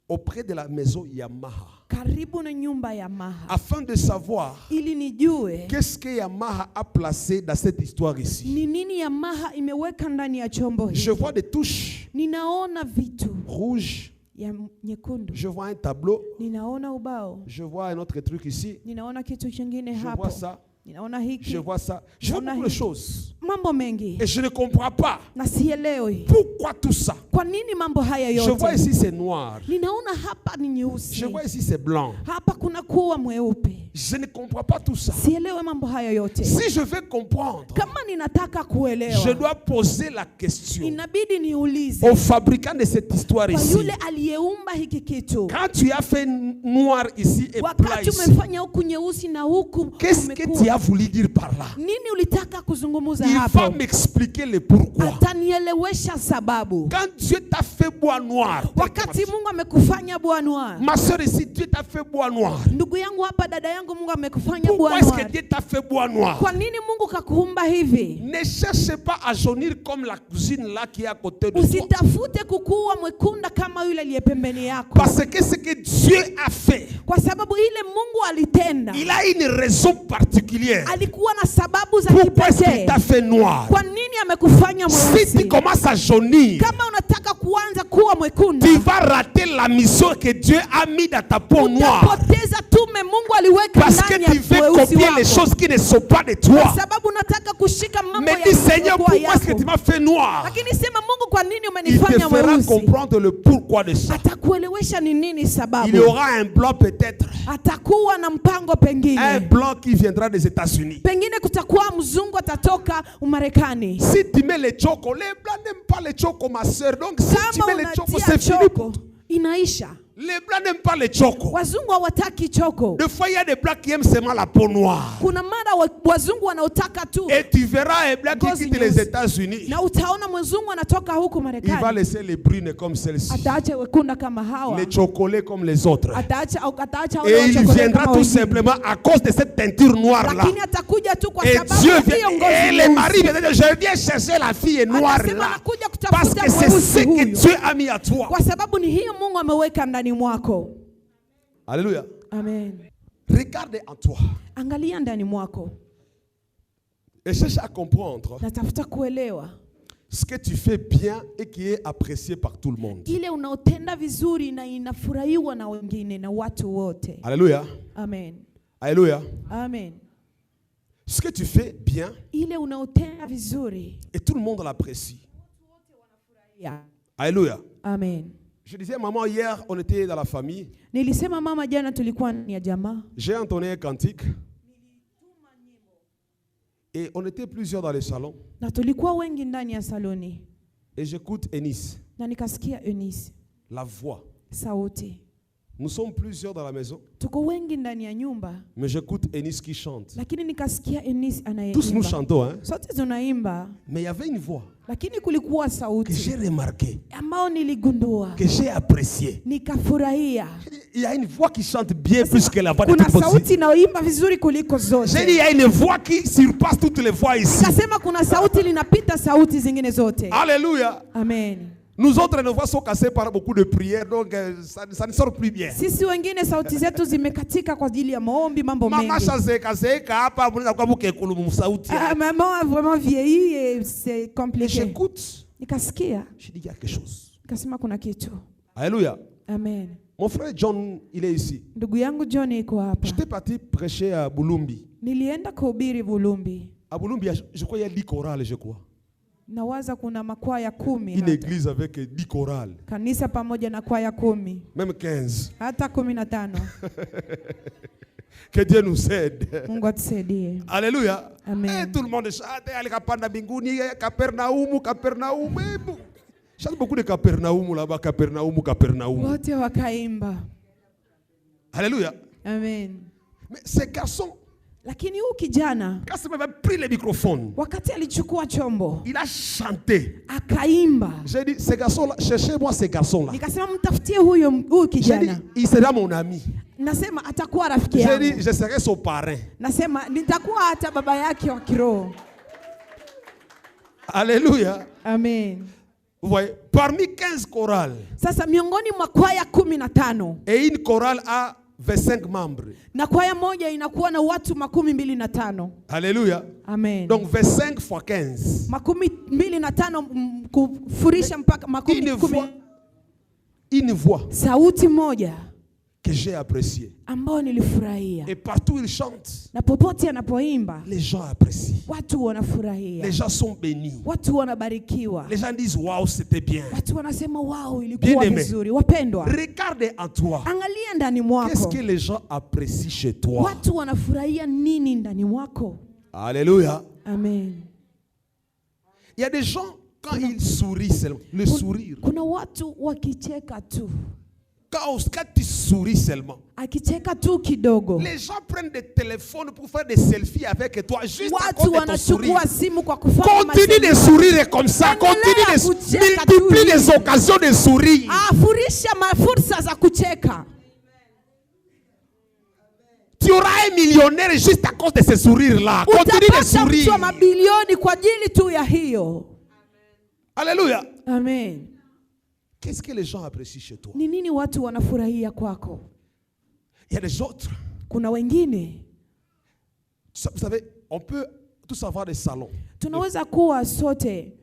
auprès de la maison Yamaha
karibu na nyumba ya Yamaha
afin de savoir
ili nijue
qu'est-ce que Yamaha a placé dans cette histoire ici.
ni nini Yamaha imeweka ndani ya chombo hiki.
Je vois des touches
Ninaona vitu
rouges,
ya nyekundu,
je vois un tableau,
ninaona ubao,
je vois un autre truc ici,
ninaona kitu kingine
je
hapo,
vois ça,
ninaona hiki,
je vois ça, je vois
Naona
beaucoup de
hiki.
choses.
mambo mengi
Et je ne comprends pas
na sielewi
pourquoi tout ça.
kwa nini mambo haya
Je vois
yote.
ici c'est noir,
Ninaona hapa ni nyeusi,
je vois ici c'est blanc.
hapa kuna kuwa mweupe.
Je ne comprends pas tout ça.
Sielewe mambo haya yote.
Si je veux comprendre,
Kama ninataka kuelewa,
je dois poser la question
inabidi niulize
au fabricant de cette histoire
kwa
ici.
yule aliyeumba hiki kitu.
Quand tu as fait noir ici et blanc
Wakati
ici,
umefanya huku nyeusi na huku
qu'est-ce que tu as voulu dire par là?
nini ulitaka kuzungumza
Il va
hapo?
m'expliquer le pourquoi.
Atanielewesha sababu.
Quand Dieu t'a fait bois noir,
Wakati Mungu amekufanya bwa noir,
ma soeur ici, Dieu t'a fait bois noir.
ndugu yangu hapa, dada yangu, Mungu amekufanya
Pourquoi
bwa
est-ce que
noir.
Dieu t'a fait bois noir?
Kwa nini Mungu kakuumba hivi?
Ne cherche pas à jaunir comme la cousine là qui est à côté de toi.
Usitafute kukuwa mwekunda kama yule aliye pembeni yako,
Parce que ce que Dieu a fait,
kwa sababu ile Mungu alitenda,
il a une raison particulière.
alikuwa na sababu za
Pourquoi est-ce qu'il
kipekee.
t'a fait noir?
Kwa nini amekufanya
Si tu
mweusi?
commences à jaunir,
Kama unataka kuanza kuwa mwekunda,
tu vas rater la mission que Dieu a mis dans ta peau noire.
utapoteza tume Mungu aliweka
Parce que
ndani
tu veux
ya weusi
copier les
wako,
choses qui ne sont pas de
kwa
toi.
sababu unataka kushika mambo
Mais dis Seigneur,
yasiyokuwa
pourquoi est-ce que
yako.
tu m'as fait noir?
Lakini sema, Mungu, kwa nini
Il te
umenifanya
fera
mweusi?
comprendre le pourquoi de ça.
Atakuelewesha ni nini
Il y
sababu.
aura un blanc peut-être.
Atakuwa na mpango
Un
pengine.
blanc qui viendra des États-Unis.
Pengine kutakuwa mzungu atatoka Umarekani.
Si tu mets les chocos, les blancs n'aiment pas les chocos, ma soeur. Donc si tu
Kama
mets les chocos,
unatia
c'est fini.
choko, inaisha.
Les blancs n'aiment pas les chocos.
Wazungu hawataki choko.
Des fois, il y a des blancs qui aiment seulement la peau noire.
Kuna mara wazungu wanaotaka tu,
Et tu verras un blanc qui
Ngozi
quitte les
nyeusi.
États-Unis.
na utaona mzungu anatoka huku
Il va
Marekani,
laisser les brunes comme celles-ci.
ataacha wekunda kama hawa,
Les chocolats comme les autres.
ataacha wale
Et il
wachokoleti
viendra
kama
tout
wengine.
simplement à cause de cette teinture noire-là.
Lakini atakuja tu kwa
Et
sababu
Dieu
ya
vient,
hiyo
et
ngozi
les
nyeusi.
maris viennent dire, je viens chercher la fille noire
Anasema
là.
anakuja
Parce
kutafuta
que c'est ce
mweusi
que
huyu,
Dieu a mis à toi.
kwa sababu ni hiyo Mungu ameweka ndani mwako.
Alléluia.
Amen.
Regarde en toi.
Angalia ndani mwako
Et cherche à comprendre
na tafuta kuelewa
ce que tu fais bien et qui est apprécié par tout le monde.
ile unaotenda vizuri na inafurahiwa na wengine na watu wote.
Alléluia.
Amen.
Alléluia.
Amen.
Ce que tu fais bien
Ile unaotenda vizuri.
et tout le monde l'apprécie.
Yeah.
Alléluia.
Amen.
Je disais, maman, hier, on était dans la famille.
Nilisema mama, jana tulikuwa ni ya jamaa.
J'ai entonné un cantique. Et on était plusieurs dans le salon.
Na tulikuwa wengi ndani ya saloni.
Et j'écoute Eunice.
Na nikasikia Eunice.
La voix.
Sauti.
Nous sommes plusieurs dans la maison.
Tuko wengi ndani ya nyumba.
Mais j'écoute Eunice qui chante.
Lakini nikasikia Eunice anayeimba.
Tous nous chantons, hein.
Sote tunaimba.
Mais il y avait une voix
Lakini kulikuwa
que
sauti
j'ai remarquée,
ambao niligundua,
que j'ai appréciée.
nikafurahia.
Il y a une voix qui chante bien plus que la voix de
Kuna
toute
sauti
possible.
inayoimba vizuri kuliko
J'ai dit,
zote.
il y a une voix qui surpasse toutes les voix ici.
Nikasema kuna sauti linapita sauti zingine zote.
Alléluia.
Amen.
Nous autres, nos voix sont cassées par beaucoup de prières, donc ça ne sort plus bien.
Sisi wengine sauti zetu zimekatika kwa ajili ya maombi, mambo
Mama
mengi.
shazeka hapa mnaweza kwa mkekulu msauti.
Maman a vraiment vieilli et c'est compliqué.
J'écoute.
Nikasikia,
Je dis il y a quelque chose.
nikasema kuna kitu.
Alléluia.
Amen.
Mon frère John, il est ici.
Ndugu yangu John iko hapa.
J'étais parti prêcher à Bulumbi.
Nilienda kuhubiri Bulumbi.
À Bulumbi, je crois qu'il y a 10 chorales, je crois.
Nawaza kuna makwaya 10
Une
hata.
église avec 10 chorales.
Kanisa pamoja na kwaya 10.
Même 15.
Hata 15.
Que Dieu nous aide.
Mungu atusaidie.
Alléluia.
Amen.
Et tout le monde chante. Alikapanda mbinguni, Capernaum, Capernaum. Chante beaucoup de Capernaum là-bas. Capernaum, Capernaum.
Wote wakaimba.
Alléluia.
Amen.
Mais ces garçons,
Lakini huyu kijana
quand il avait pris le microphone,
wakati alichukua chombo
il a chanté.
akaimba.
J'ai dit, ces garçons-là, cherchez-moi ces garçons-là.
Nikasema mtafutie huyu
J'ai dit,
kijana.
il sera mon ami.
Nasema atakuwa rafiki
J'ai
yangu.
dit, je serai son parrain.
Nasema nitakuwa hata baba yake wa kiroho.
Alléluia.
Amen.
Vous voyez, parmi 15 chorales,
Sasa miongoni mwa kwaya 15
et une chorale a 25 membres.
na kwaya moja inakuwa na watu 25.
Alléluia.
Amen.
Donc 25 fois 15.
25 kufurisha mpaka
Une voix. Une voix.
sauti moja
que j'ai apprécié.
ambao nilifurahia.
Et partout il chante,
Na popote anapoimba,
les gens apprécient.
watu wanafurahia.
Les gens sont bénis.
Watu wanabarikiwa.
Les gens disent waouh, c'était bien.
Watu wanasema wow,
Bien
ilikuwa
aimé.
vizuri. Wapendwa,
Regarde en toi.
angalia ndani
Qu'est-ce
mwako.
que les gens apprécient chez toi?
Watu wanafurahia nini ndani mwako?
Alléluia.
Amen.
Il y a des gens, quand ils sourient seulement, le sourire.
Kuna watu wakicheka tu.
Quand tu souris seulement,
Akicheka tu kidogo,
les gens prennent des téléphones pour faire des selfies avec toi juste à
watu
cause de ton sourire.
wanachukua simu kwa kufanya
Continue de sourire comme ça. Continue de multiplier les occasions de sourire.
afurisha mafursa za kucheka.
Tu auras un millionnaire juste à cause de ce sourire-là. Continue de
Utapata
sourire.
mtu wa mabilioni kwa ajili tu ya hiyo.
Alléluia.
Amen.
Qu'est-ce que les gens apprécient chez toi?
Ni nini watu wanafurahia kwako?
Il y a des autres.
Kuna wengine
Vous savez, on peut tous avoir des salons.
tunaweza kuwa sote,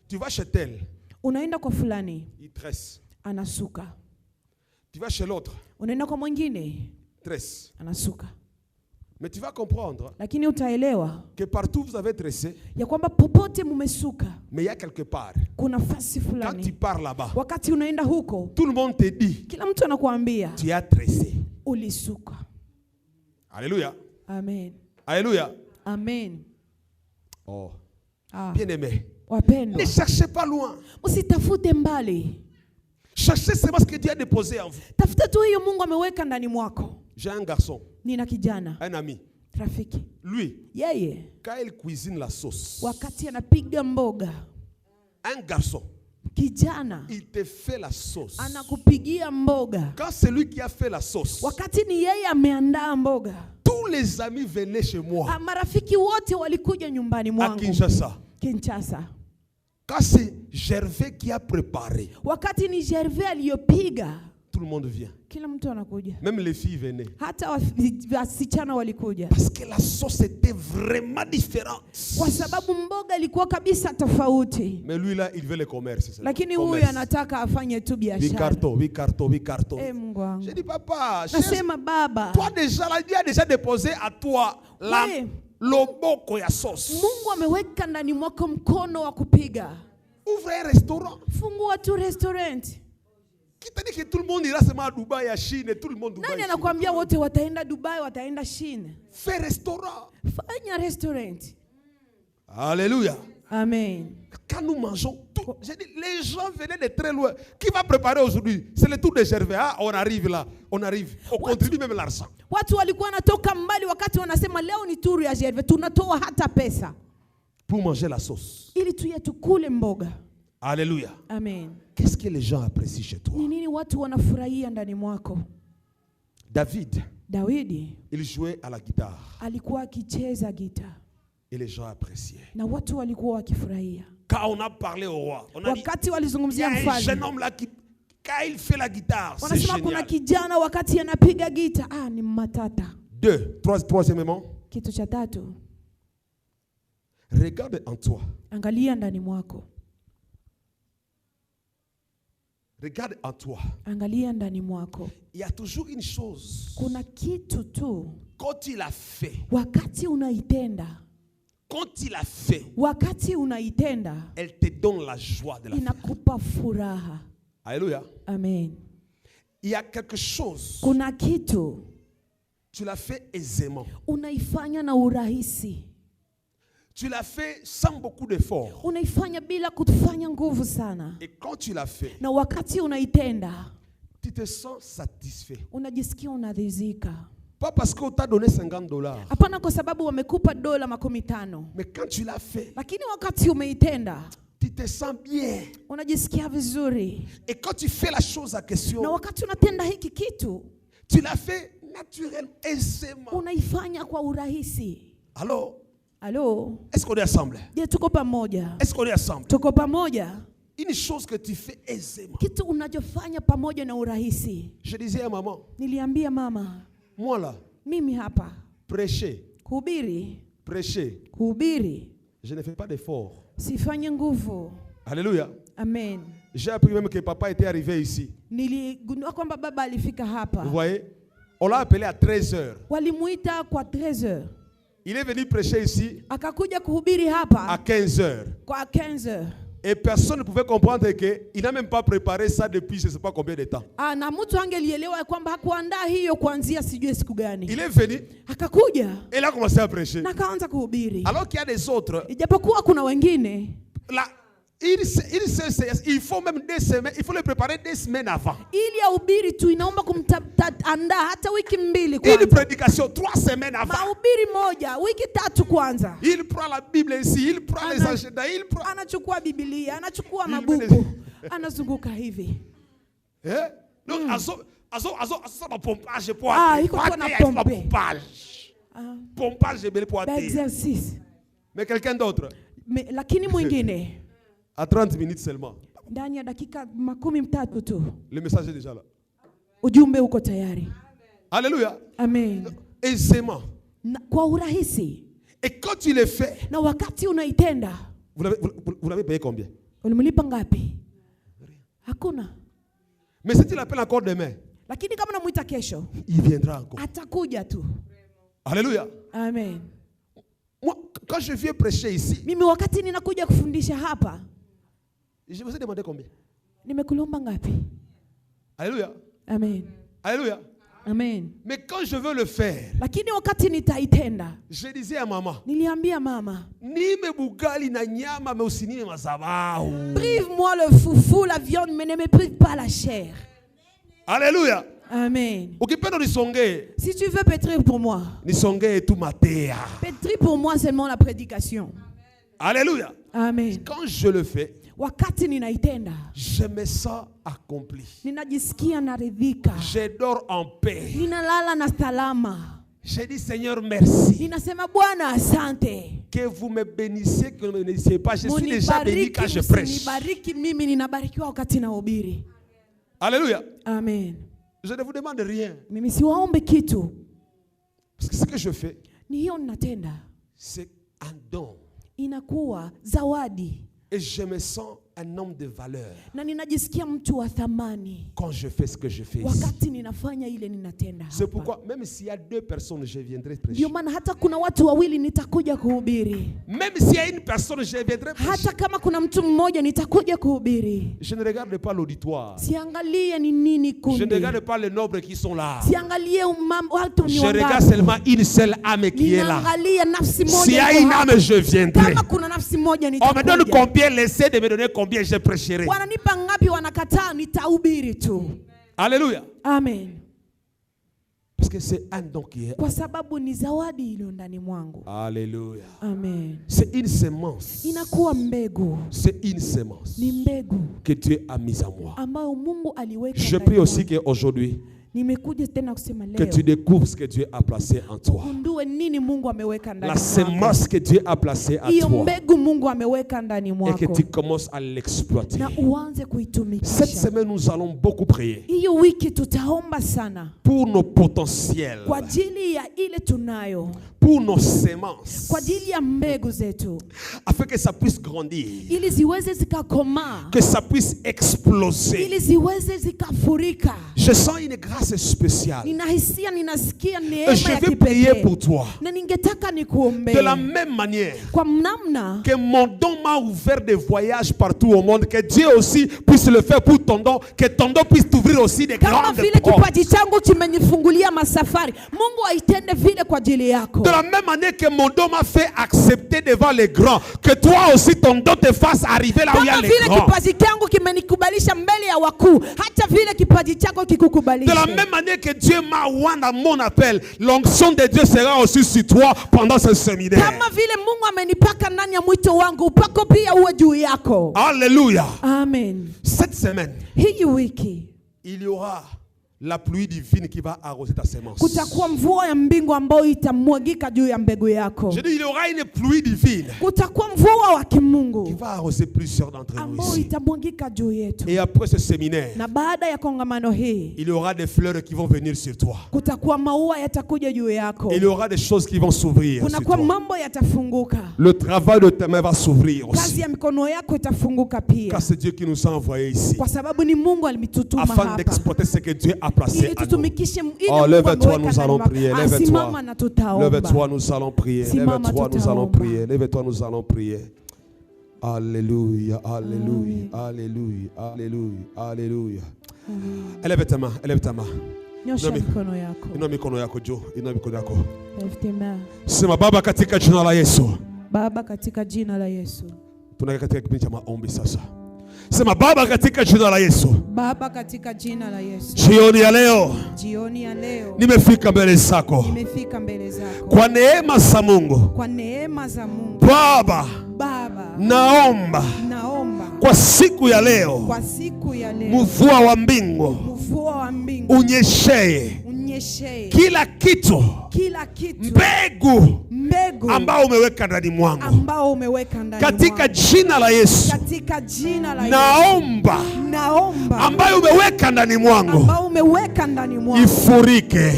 Tu vas chez tel,
unaenda kwa fulani
il tresse.
anasuka,
Tu vas chez l'autre,
unaenda kwa mwingine
tresse.
anasuka,
Mais tu vas comprendre
lakini utaelewa
que partout vous avez tressé,
ya kwamba popote mumesuka
mais il y a quelque part.
kuna fasi
Quand tu
fulani.
pars là-bas,
Wakati unaenda huko,
tout le monde te dit,
kila mtu anakuambia
tu as tressé.
ulisuka.
Alléluia.
Amen.
Alléluia.
Amen.
Oh,
Ah,
bien aimé.
wapendwa,
Ne cherchez pas loin.
usitafute mbali,
Cherchez seulement ce que Dieu a déposé en vous.
tafuta tu hiyo Mungu ameweka ndani mwako.
J'ai un garçon,
Nina kijana
un ami.
rafiki,
Lui,
yeye
quand il cuisine la sauce,
wakati anapiga mboga,
un garçon,
kijana
il te fait la sauce.
anakupigia mboga.
Quand c'est lui qui a fait la sauce,
Wakati ni yeye ameandaa mboga,
tous les amis venaient chez moi
marafiki wote walikuja nyumbani
à
mwangu
Kinshasa.
Kinshasa.
Quand c'est Gervais qui a préparé,
Wakati ni Gervais aliyopiga,
tout le monde vient.
kila mtu anakuja,
Même les filles venaient.
hata wasichana walikuja,
Parce que la sauce était vraiment différente.
kwa sababu mboga ilikuwa kabisa tofauti.
Mais lui là, il veut le commerce.
Lakini huyu anataka afanye tu biashara.
Bicarto, bicarto, bicarto.
Mungu wangu,
J'ai dit, papa,
nasema baba,
toi déjà, là, Dieu a déjà déposé à toi
Ouais.
l'oboko ya sauce.
Mungu ameweka ndani mwako mkono wa kupiga.
Ouvre un restaurant.
Fungua tu restaurant.
Qui t'a dit que tout le monde ira seulement à Dubaï, à Chine, et tout le monde Dubaï.
Nani
Chine.
anakuambia wote wataenda Dubai, wataenda Chine?
Fais restaurant.
Fanya restaurant.
Alléluia.
Amen.
Quand nous mangeons, j'ai dit, les gens venaient de très loin. Qui va préparer aujourd'hui? C'est le tour de Gervais. Ah, on arrive là. On arrive. On contribue même l'argent.
Watu walikuwa wanatoka mbali wakati wanasema leo ni turu ya Gervais, tunatoa hata pesa
Pour manger la sauce.
ili tuye tukule mboga.
Alléluia.
Amen.
Qu'est-ce que les gens apprécient chez toi?
Ni nini watu wanafurahia ndani mwako?
David,
Daudi
il jouait à la guitare.
alikuwa akicheza gita
Et les gens appréciaient.
na watu walikuwa wakifurahia.
Quand on a parlé au roi, on a dit,
Wakati
il y
walizungumzia
a un jeune
mfalme,
homme là qui, quand il fait la guitare, c'est
wanasema kuna
génial.
kijana wakati anapiga gita, ni matata.
Troisièmement,
Kitu cha tatu,
regarde en toi.
angalia ndani mwako.
Regarde en toi.
Angalia ndani mwako.
Il y a toujours une chose.
Kuna kitu tu,
Quand il a fait,
wakati unaitenda, wakati unaitenda,
elle te donne la joie de la faire.
inakupa furaha.
Alléluia.
Amen.
Il y a quelque chose.
Kuna kitu
Tu l'as fait aisément.
unaifanya na urahisi.
Tu l'as fait sans beaucoup d'efforts.
Unaifanya bila kufanya nguvu sana.
Et quand tu l'as fait,
Na wakati unaitenda,
tu te sens satisfait.
unajisikia unaridhika.
Pas parce qu'on t'a donné $50.
Hapana kwa sababu wamekupa dola 15.
Mais quand tu l'as fait,
Lakini wakati umeitenda,
tu te sens bien.
unajisikia vizuri.
Et quand tu fais la chose à
Na
question,
wakati unatenda hiki kitu,
tu l'as fait naturellement, aisément.
unaifanya kwa urahisi.
Alors,
Allô?
est-ce qu'on est ensemble?
Je, tuko pamoja?
Est-ce qu'on est ensemble?
Tuko pamoja?
Une chose que tu fais aisément.
Kitu unachofanya pamoja na urahisi.
Je disais à maman,
Niliambia mama,
moi là,
mimi hapa
prêcher,
kuhubiri,
je ne fais pas d'effort.
sifanye nguvu.
Alléluia.
Amen.
J'ai appris même que papa était arrivé ici.
Niligundua kwamba baba alifika hapa.
Vous voyez? On l'a appelé à 13h.
Walimuita kwa 13h.
Il est venu prêcher ici
Akakuja kuhubiri hapa
à 15h.
kwa 15h.
Et personne ne pouvait comprendre qu'il n'a même pas préparé ça depuis je ne sais pas combien de temps.
Na mtu angelielewa kwamba hakuandaa hiyo kuanzia sijui siku gani.
Il est venu.
Akakuja.
Et il a commencé à prêcher.
Na kaanza kuhubiri.
Alors qu'il y a des autres.
Ijapokuwa kuna wengine.
Là, il faut même 2 semaines, il faut le préparer 2 semaines avant.
Ili ahubiri tu inaomba kumtaandaa hata wiki 2 kwanza.
Une prédication 3 semaines avant.
Mahubiri moja, wiki 3 kwanza.
Il prend la Bible ici, il prend les agendas, il prend.
Anachukua Biblia, anachukua mabuku, anazunguka hivi.
Donc ça pompage pour
iko tu na pompe.
Pompage pour
exercice.
Mais quelqu'un d'autre.
Lakini mwingine.
À 30 minutes seulement.
Ndani ya dakika 13 tu.
Le message est déjà là.
Ujumbe uko tayari.
Alléluia.
Amen.
Aisément.
Kwa urahisi.
Et quand tu le fais.
Na wakati unaitenda.
Vous l'avez payé combien?
Ulimlipa ngapi? Hakuna.
Mais si tu l'appelles encore demain.
Lakini kama namuita kesho.
Il viendra encore.
Atakuja tu.
Alléluia.
Amen.
Moi, quand je viens prêcher ici.
Mimi wakati ninakuja kufundisha hapa.
Je vous ai demandé combien?
Nimekulomba ngapi?
Alléluia.
Amen.
Alléluia.
Amen.
Mais quand je veux le faire,
lakini wakati nitaitenda,
je disais à maman,
niliambia mama,
nime bugali na nyama mais usinime mazabau.
Prive-moi le foufou, la viande, mais ne me prive pas la chair.
Alléluia.
Amen.
Ukipenda nisongee.
Si tu veux pétrir pour moi,
nisongee tu matea.
Pétris pour moi seulement la prédication.
Alléluia.
Amen.
Quand je le fais,
wakati ninaitenda,
je me sens accompli.
Ninajisikia naridhika.
Je dors en paix.
Ninalala na salama.
Je dis Seigneur merci.
Ninasema Bwana asante.
Que vous me bénissiez, que vous ne me bénissiez pas. Je suis déjà béni quand je prêche.
Nibariki mimi ninabarikiwa wakati nahubiri.
Alléluia.
Amen.
Je ne vous demande rien.
Mimi siwaombe kitu.
Parce que ce que je fais,
ni hiyo ninatenda.
C'est un don.
Inakuwa zawadi.
Et je me sens un homme de valeur.
Na ninajisikia mtu wa thamani.
Quand je fais ce que je fais
wakati ninafanya ile ninatenda.
C'est pourquoi même s'il y a 2 personnes, je viendrai prêcher.
Ndio maana hata kuna watu wawili nitakuja kuhubiri.
Même s'il y a une personne, je viendrai prêcher.
Hata kama kuna mtu mmoja nitakuja kuhubiri.
Je ne regarde pas l'auditoire.
Siangalie ni nini kundi.
Je ne regarde pas les nombres qui sont là.
Siangalie watu ni wangapi.
Je regarde seulement une seule âme qui est là.
Ninaangalia nafsi moja.
S'il y a une âme, je viendrai.
Kama kuna nafsi moja
nitakuja. On me donne combien, laissez de me donner combien, je prêcherai.
Wananipa ngapi, wanakataa, nitahubiri tu.
Alléluia.
Amen.
Parce que c'est un don qui est.
Kwa sababu ni zawadi iliyo ndani mwangu.
Alléluia.
Amen.
C'est une semence.
Inakuwa mbegu.
C'est une semence.
Ni mbegu
que Dieu a mise en moi.
Ambayo Mungu aliweka.
Je prie aussi qu'aujourd'hui,
nimekuja tena kusema leo,
que tu découvres ce que Dieu a placé en toi.
ugundue nini Mungu ameweka ndani
La semence que Dieu a placée en
iyo
toi.
mbegu Mungu ameweka ndani mwako.
Et que tu commences à l'exploiter.
Na uanze kuitumikisha.
Cette semaine, nous allons beaucoup prier.
Hiyo wiki tutaomba sana.
Pour nos potentiels.
Kwa ajili ya ile tunayo.
Pour nos semences.
Kwa ajili ya mbegu zetu.
Afin que ça puisse grandir.
Ili ziweze zikakomaa.
Que ça puisse exploser.
Ili ziweze zikafurika.
Je sens une grâce spéciale.
Ninahisia, ninasikia neema ya kipekee.
Je vais prier pour toi.
Na ningetaka nikuombee.
De la même manière.
Kwa namna.
Que mon don m'a ouvert des voyages partout au monde. Que Dieu aussi puisse le faire pour ton don. Que ton don puisse t'ouvrir aussi des grandes portes.
Kama vile kipaji changu kimenifungulia masafari, Mungu aitende vile kwa ajili yako.
De la même manière que mon don m'a fait accepter devant les grands, que toi aussi ton don te fasse arriver là où il y a les grands.
Kama vile kipaji changu kimenikubalisha mbele ya wakuu, hata vile kipaji chako kikukubalisha.
De la même manière que Dieu m'a ouvert à mon appel, l'onction de Dieu sera aussi sur toi pendant ce séminaire.
Kama vile Mungu amenipaka ndani ya mwito wangu, upako pia uwe juu yako.
Alléluia.
Amen.
Cette semaine,
hii wiki,
il y aura la pluie divine qui va arroser ta semence.
Kutakuwa mvua ya mbingu ambayo itamwagika juu ya mbegu yako.
Je dis, il y aura une pluie divine.
Kutakuwa mvua wa kimungu
Qui va arroser plusieurs d'entre nous
ambayo
ici.
itamwagika juu yetu.
Et après ce séminaire,
Na baada ya kongamano hii,
il y aura des fleurs qui vont venir sur toi.
kutakuwa maua yatakuja juu yako.
Il y aura des choses qui vont s'ouvrir sur
Kunakuwa
toi.
mambo yatafunguka.
Le travail de tes mains va s'ouvrir
Kazi
aussi.
ya mikono yako itafunguka pia.
Car c'est Dieu qui nous a envoyés ici.
Kwa sababu ni Mungu alimitutuma
Afin
hapa.
d'exploiter ce que Dieu a placé
Ili
à nous.
tutumikishe ile
Oh,
Mungu
lève-toi,
ameweka
nous
ndani
allons
mwako.
prier. Lève-toi.
Simama na tutaomba.
Lève-toi, nous allons prier.
Simama
Lève-toi, nous allons
tutaomba.
prier. Lève-toi, nous allons prier. Alléluia, alléluia, alléluia, alléluia, alléluia. Élève ta main, élève ta main.
Nyosha mikono yako.
Inua mikono yako juu, inua mikono yako.
Lift him up.
Sema Baba katika jina la Yesu.
Baba katika jina la Yesu.
Tunaenda katika kipindi cha maombi sasa. Sema Baba katika jina la Yesu.
Baba katika jina la Yesu.
Jioni ya leo
Jioni ya leo
nimefika mbele zako.
nimefika mbele zako.
Kwa neema za Mungu.
Kwa neema za Mungu.
Baba,
Baba,
naomba
naomba
kwa siku ya leo
kwa siku ya leo
mvua wa mbingu
mvua wa mbingu
unyeshee
unyeshee
kila kitu, mbegu ambao umeweka ndani mwangu
ambao umeweka ndani
katika
mwangu.
jina la Yesu.
Katika jina la Yesu.
Naomba ambayo umeweka ndani mwangu
ambao umeweka ndani mwangu
ifurike.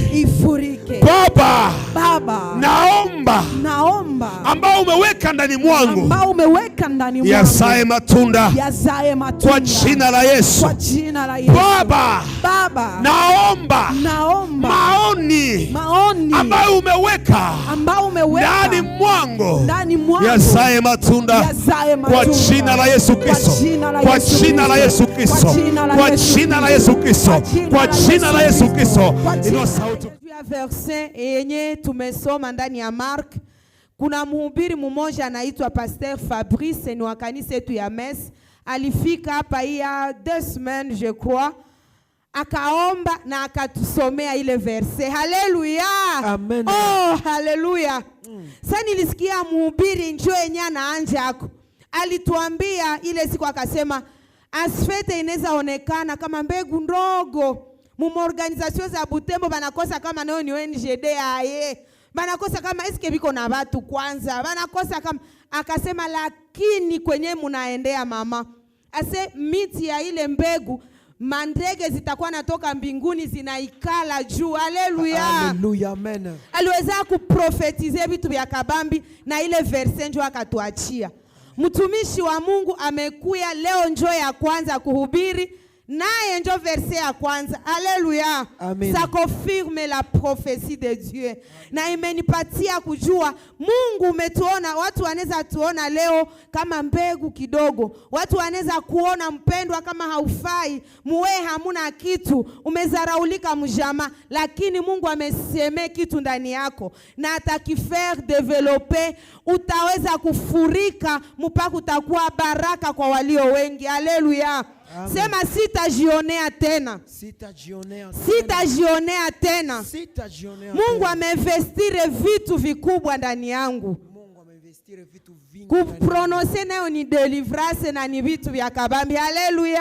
Baba, naomba ambao umeweka ndani mwangu yazae matunda kwa jina la Yesu. Baba, naomba maoni ambayo umeweka ndani mwangu yazae matunda kwa jina la Yesu Kristo, kwa jina la Yesu Kristo, kwa jina la Yesu Kristo, kwa jina la Yesu Kristo. Inua sauti.
Verset yenye tumesoma ndani ya Mark, kuna mhubiri mmoja anaitwa Pasteur Fabrice, ni wa kanisa yetu ya Mes. Alifika hapa ya 2 semaines je crois, akaomba na akatusomea ile verset. Haleluya,
amen.
Oh, haleluya. Sasa nilisikia mhubiri njoo yenye anaanja yako alituambia ile siku, akasema asfete inaweza onekana kama mbegu ndogo mumaorganizasyon za Butembo, banakosa kama nayo ni ONGD aye, banakosa kama eske biko na watu kwanza, banakosa kama, akasema lakini kwenye munaendea mama, ase miti ya ile mbegu mandege zitakuwa natoka mbinguni zinaikala juu. Haleluya,
haleluya, amen.
Aliweza kuprofetize vitu vya kabambi na ile verse njo akatuachia. Mtumishi wa Mungu amekuya leo njo ya kwanza kuhubiri, naye njo verse ya kwanza. Haleluya, ça confirme la prophétie de Dieu. Na imenipatia kujua Mungu umetuona. Watu wanaweza tuona leo kama mbegu kidogo, watu wanaweza kuona mpendwa kama haufai, muwe hamuna kitu, umezaraulika mjama, lakini Mungu ameseme kitu ndani yako na atakifaire developer, utaweza kufurika mpaka utakuwa baraka kwa walio wengi. Haleluya. Sema sitajionea tena. Sitajionea tena. Mungu ameinvestire vitu vikubwa ndani yangu. Kuprononse nayo ni deliverance na ni vitu vya kabambi. Haleluya.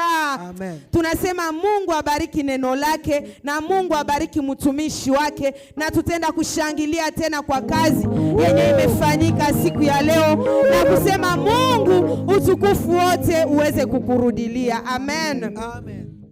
Tunasema Mungu abariki neno lake na Mungu abariki mtumishi wake, na tutenda kushangilia tena kwa kazi yenye imefanyika siku ya leo na kusema Mungu utukufu wote uweze kukurudilia. Amen.